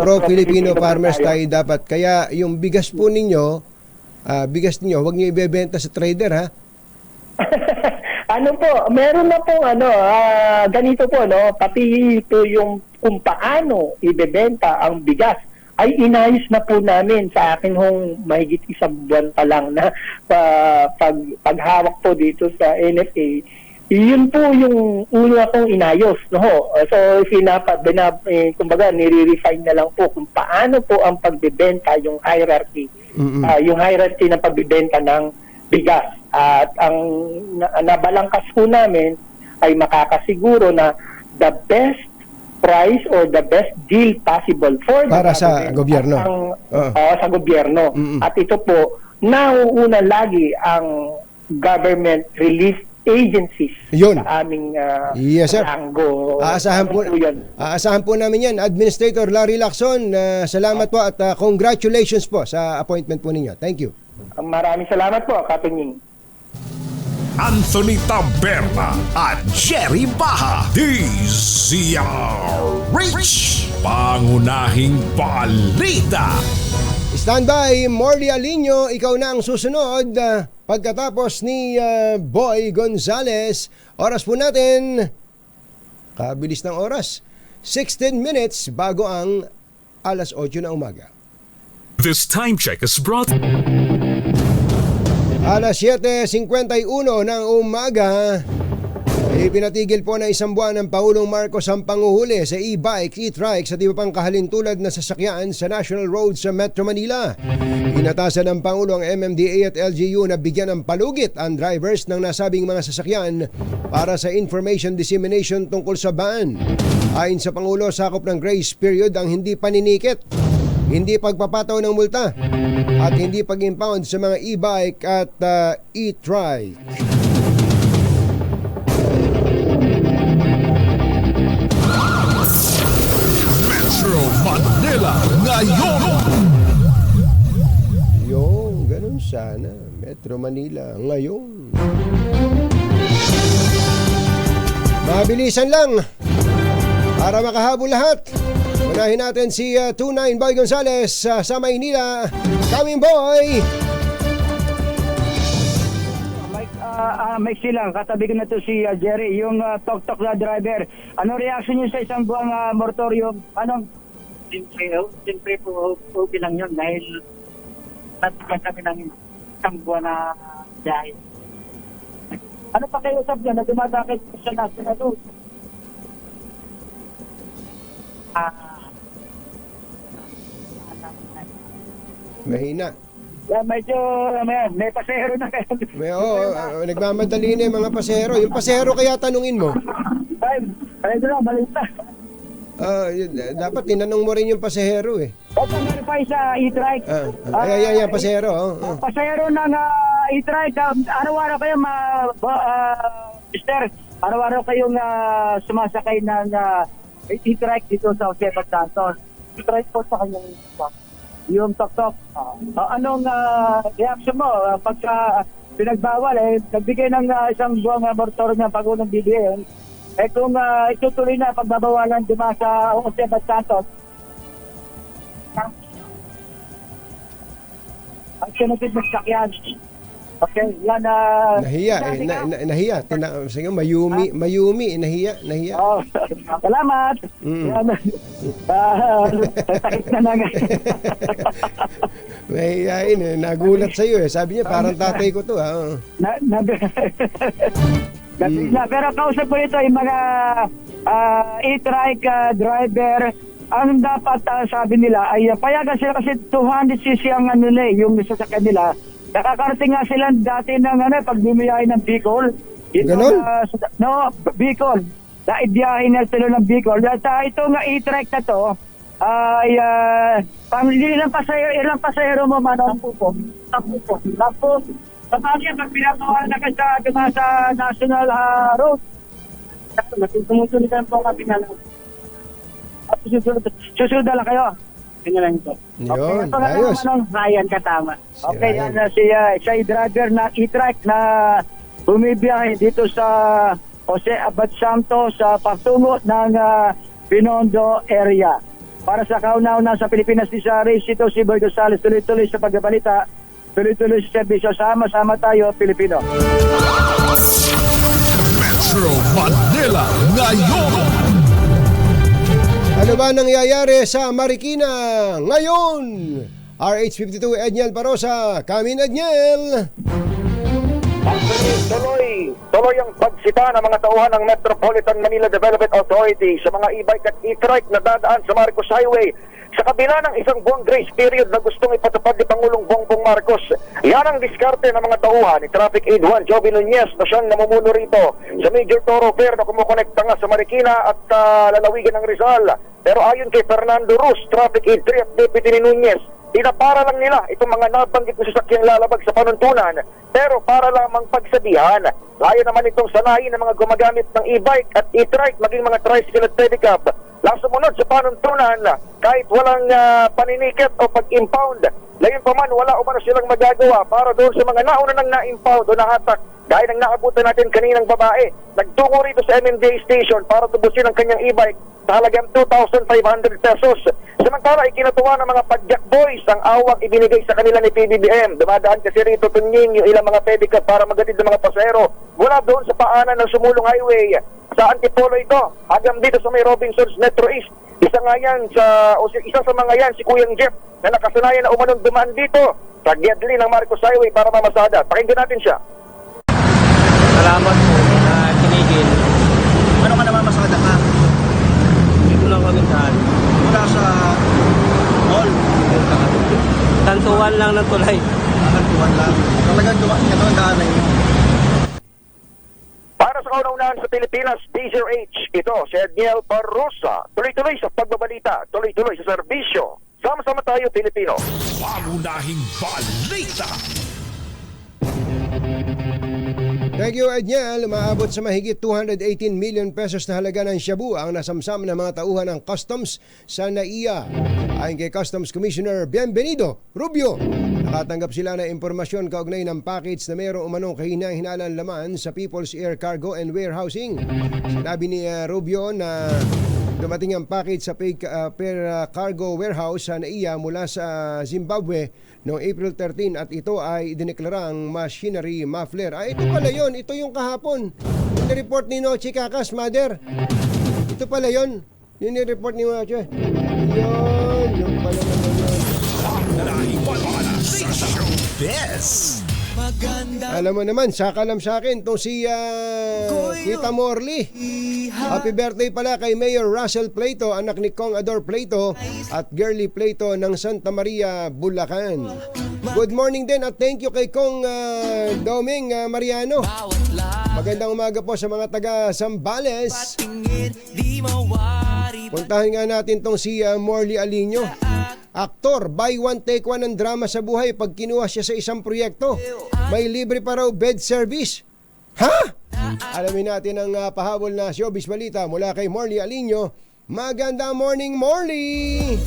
Pro-Filipino farmers tayo dapat. Kaya yung bigas po ninyo, huwag niyo ibebenta sa trader, ha? Meron na pong ganito po, no? Pati ito yung kung paano ibebenta ang bigas ay inayos na po namin sa akin hong mahigit isang buwan pa lang na paghawak po dito sa NFA. Yun po yung una kong inayos, no? So kumbaga nire-refine na lang po kung paano po ang pagbebenta, yung hierarchy. Yung hierarchy ng pagbebenta ng bigas. At ang nabalangkas po namin ay makakasiguro na the best price or the best deal possible for para sa gobyerno. Sa gobyerno. At ito po, nauuna lagi ang government relief agencies sa aming rango. Aasahan po namin yan. Administrator Larry Lacson, salamat po at congratulations po sa appointment po ninyo. Thank you. Maraming salamat po, Katunying. Anthony Taberna at Jerry Baha. DZRH, pangunahing balita. Stand by, Morley Alinio, ikaw na ang susunod. Pagkatapos ni Boy Gonzales, oras po natin, kabilis ng oras, 16 minutes bago ang alas 8 na umaga. This time check is brought... Alas 7:51 ng umaga, ipinatigil po na isang buwan ng Pangulong Marcos ang panguhuli sa e-bike, e-trike sa iba pang kahalintulad na sasakyan sa National Roads sa Metro Manila. Inatasan ng Pangulo ang MMDA at LGU na bigyan ng palugit ang drivers ng nasabing mga sasakyan para sa information dissemination tungkol sa ban. Ayon sa Pangulo, sakop ng grace period ang hindi paninikit, hindi pagpapataw ng multa at hindi pag-impound sa mga e-bike at e-trike. Metro Manila ngayon. Yung ganun sana, Metro Manila ngayon. Mabilisan lang para makahabol lahat. Unahin natin si 29 Boy Gonzales sa Maynila. Coming Boy! Mike silang, katabi ko na to si Jerry, yung tok-tok na driver. Anong reaction niyo sa isang buwang moratorium? Anong? Siyempre po okay lang yun dahil natigan kami ng isang buwan na dahil. Ano pa kayo usap niya na dumadakit sa national road? Mahina. Medyo may pasahero na kayo. Nagmamadali na yung mga pasahero. Yung pasahero kaya tanungin mo. Ay, doon, balita. Dapat tinanong mo rin yung pasahero eh. Verify sa e-trike. Ayan, pasahero. Pasahero ng e-trike. Araw-araw kayo, Mister. Araw-araw kayong sumasakay ng e-trike dito sa Jose Santos. E-trike po sa kanyang yung tok-tok. Anong reaction mo pagka pinagbawal nagbigay ng isang buwang moratorium ng Pangulong BBM kung itutuloy na pagbabawalan dima sa Jose Santos ang sinutid ng sakyan. Okay, yan nahiya. Sige, Mayumi, nahiya. Salamat. Takit na nga. Mahihain nagulat sa iyo Sabi niya parang tatay ko to Pero kausap ko ito yung mga e-trike driver. Ang dapat sabi nila ay payagan sila kasi 200cc ang yung sasakyan nila. Nakakarating nga sila dati ng pag bumiyahe ng Bicol. Ganon? Bicol. Naibiyahe na sila ng Bicol. At itong e-trike na to, ay ilang pasahero mo man ang pupo. Tapos, kapag pag pinagawa na kayo sa National Road, tumutuloy na po kami na lang. Susunod na lang kayo. Ganyan lang ito. Yun, okay, ayos. Ryan katama. Okay, yan siya driver na e-trike na bumibiyahe dito sa Jose Abad Santos sa patungo ng Binondo area. Para sa kauna-una sa Pilipinas di sa race ito si Boy Gonzales, tuloy-tuloy sa pagbabalita, tuloy-tuloy sa serbisyo. Sama-sama tayo, Pilipino. Metro Manila ngayon. Ano ba nangyayari sa Marikina ngayon? RH52 Edniel Parosa, Kamin Edniel. Tuloy ang pagsita ng mga tauhan ng Metropolitan Manila Development Authority sa mga e-bike at e-trike na dadaan sa Marcos Highway sa kabila ng isang buwang grace period na gustong ipatupad ni Pangulong Bongbong Marcos. Yan ang diskarte ng mga tauhan ni Traffic Aid 1 Joby Nunez na siyang namumuno rito sa Major Thoroughfare na kumukonekta nga sa Marikina at lalawigan ng Rizal. Pero ayon kay Fernando Ruz, Traffic Aid 3 at Deputy ni Nunez, pinapara lang nila itong mga nabanggit na sasakyang lalabag sa panuntunan, pero para lamang pagsabihan. Kaya naman itong sanayin ng mga gumagamit ng e-bike at e-trike, maging mga tricycle at pedicab, lang sumunod sa panuntunan kahit walang paninikit o pag-impound. Layon pa man, wala umano silang magagawa para doon sa mga nauna nang na-impound o nahatak Gaya ng nakabutan natin kaninang babae, nagtungo rito sa MMDA station para tubusin ang kanyang e-bike sa halagang 2,500 pesos. Samantala, ikinatuwa ng mga padyak boys ang awang ibinigay sa kanila ni PBBM. Dumadaan kasi rito tunying yung ilang mga pedicab para magatid ng mga pasahero mula doon sa paanan ng Sumulong Highway. Sa Antipolo ito, hanggang dito sa may Robinsons Metro East. Isa sa mga yan, si Kuyang Jeff, na nakasanayan na umanong dumaan dito sa Gedli ng Marcos Highway para mamasada. Pakinggan natin siya. Salamat po na tinigil. Ano ka naman masada ka? Dito lang kami saan. Mula sa mall. Tantuan lang ng tulay. Tantuan lang. Talagang daan na yun. Para sa kauna-unahan sa Pilipinas, DZRH, ito si Edniel Barrosa. Tuloy-tuloy sa pagbabalita, tuloy-tuloy sa serbisyo. Sama-sama tayo, Pilipino. Pangunahing balita. Thank you, Edniel. Maabot sa mahigit 218 million pesos na halaga ng shabu ang nasamsam ng mga tauhan ng Customs sa NAIA. Ayon kay Customs Commissioner Bienvenido Rubio, nakatanggap sila ng impormasyon kaugnay ng package na mayroong umanong kahina-hinalang laman sa People's Air Cargo and Warehousing. Sinabi ni Rubio na dumating ang package sa Cargo Warehouse sa NAIA mula sa Zimbabwe noong April 13 at ito ay idineklarang machinery muffler. Ito pala yon, ito yung kahapon. Yung report ni Noche Kakas, mother. Ito pala yon, yung report ni Noche. Yung pala Alam mo naman, sakalam sa akin itong si Tita Morley. Happy birthday pala kay Mayor Russell Plato, anak ni Kong Ador Plato at Girly Plato ng Santa Maria, Bulacan. Good morning din at thank you kay Kong Doming Mariano. Magandang umaga po sa mga taga Zambales. Puntahan nga natin tong si Morley Alinio. Aktor, buy one take one ng drama sa buhay pag kinuha siya sa isang proyekto. May libre pa raw bed service. Ha? Alamin natin ang pahabol na showbiz balita mula kay Morley Alinio. Magandang morning, Morley!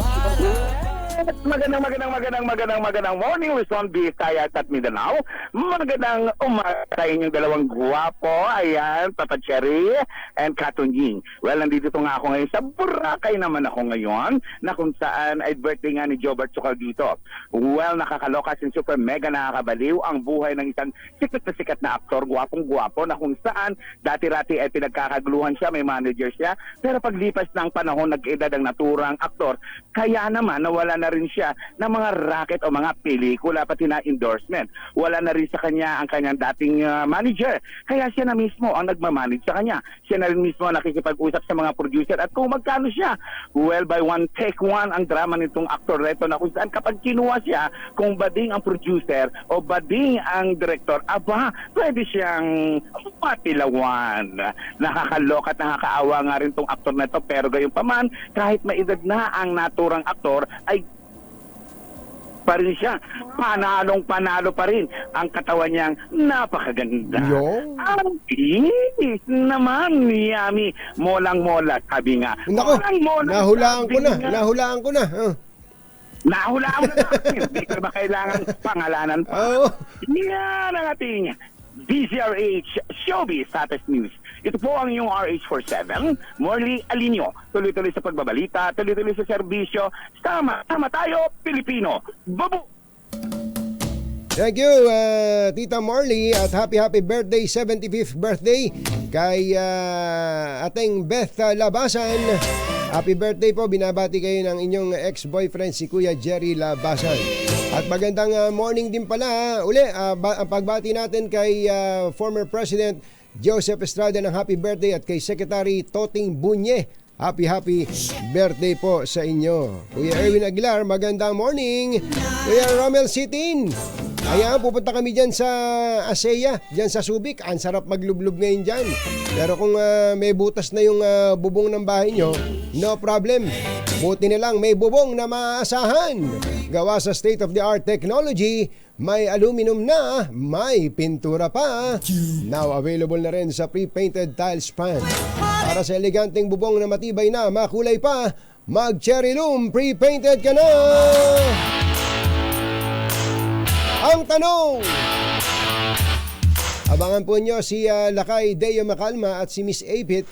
Magandang morning, Luzon, Visayas at Mindanao. Magandang umaga sa inyong dalawang guwapo. Ayan, Papa Cherry and Katunjing. Well, nandito nga ako ngayon sa Boracay naman ako ngayon, na kung saan ay birthday nga ni Jobert Sukal dito. Well, nakakaloka sin super mega nakakabaliw ang buhay ng isang sikat na aktor, guwapong-guwapo, na kung saan dati-rati ay pinagkakaguluhan siya, may manager siya, pero paglipas ng panahon, nag-edad ang naturang aktor, kaya naman nawala na rin siya ng mga racket o mga pelikula pati na endorsement. Wala na rin sa kanya ang kanyang dating manager. Kaya siya na mismo ang nagmamanage sa kanya. Siya na rin mismo nakikipag-usap sa mga producer at kung magkano siya. Well, by one take one ang drama nitong aktor reto, na kung saan kapag kinuha siya, kung bading ang producer o bading ang director, aba, pwede siyang matilawan. Nakakaloka at nakakaawa nga rin tong aktor na ito, pero gayon pa man, kahit may edad na ang naturang aktor, ay pa rin siya. Panalo pa rin ang katawan niyang napakaganda. Ang inis naman, yummy. Molang-mola, sabi nga. Nako, nahulaan ko na. Nahulaan mo na. Hindi ka ba kailangan pangalanan pa? Yan ang ating DZRH Showbiz Status News. Ito po ang inyong RH47, Morley Alinio. Tuloy-tuloy sa pagbabalita, tuloy-tuloy sa serbisyo. Sama tayo, Pilipino. Babu! Thank you, Tita Morley, at happy birthday, 75th birthday kay ating Beth Labasan. Happy birthday po, binabati kayo ng inyong ex-boyfriend si Kuya Jerry Labasan. At magandang morning din pala uli, ang pagbati natin kay former President Joseph Estrada ng happy birthday at kay Secretary Toting Bunye. Happy birthday po sa inyo. Kuya Erwin Aguilar, magandang morning. Kuya Romel Sitin, ayan, pupunta kami dyan sa Aseya, dyan sa Subic. Ang sarap maglublob ngayon dyan. Pero kung may butas na yung bubong ng bahay nyo, no problem. Buti na lang may bubong na maaasahan. Gawa sa state-of-the-art technology, may aluminum na, may pintura pa. Now available na rin sa pre-painted tiles pan. Para sa eleganteng bubong na matibay na, makulay pa, mag-Cherry Loom, pre-painted ka na! Ang tanong, Abangan po nyo si Lakay Deo Macalma at si Miss Apit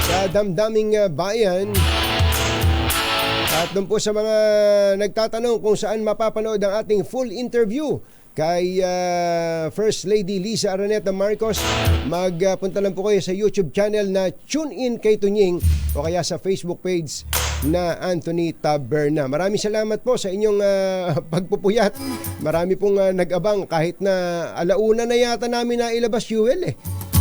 sa Damdaming Bayan. At doon po sa mga nagtatanong kung saan mapapanood ang ating full interview kay First Lady Liza Araneta Marcos, magpunta lang po kayo sa YouTube channel na Tune In kay Tunying o kaya sa Facebook page na Anthony Taberna. Maraming salamat po sa inyong pagpupuyat. Marami pong nag-abang kahit na alauna na yata namin na ilabas Yuel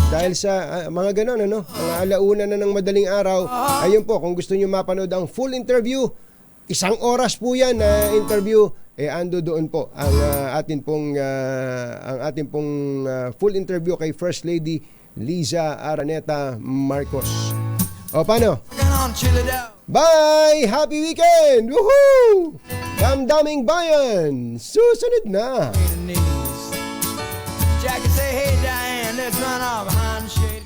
dahil sa mga ganon, mga alauna na ng madaling araw. Ayun po, kung gusto nyo mapanood ang full interview, 1 oras po yan na interview, ando doon po ang atin pong full interview kay First Lady Liza Araneta Marcos. O paano? Bye! Happy weekend! Woohoo! Damdaming Bayan! Susunod na! Jack say, hey Diane, let's run off handshake.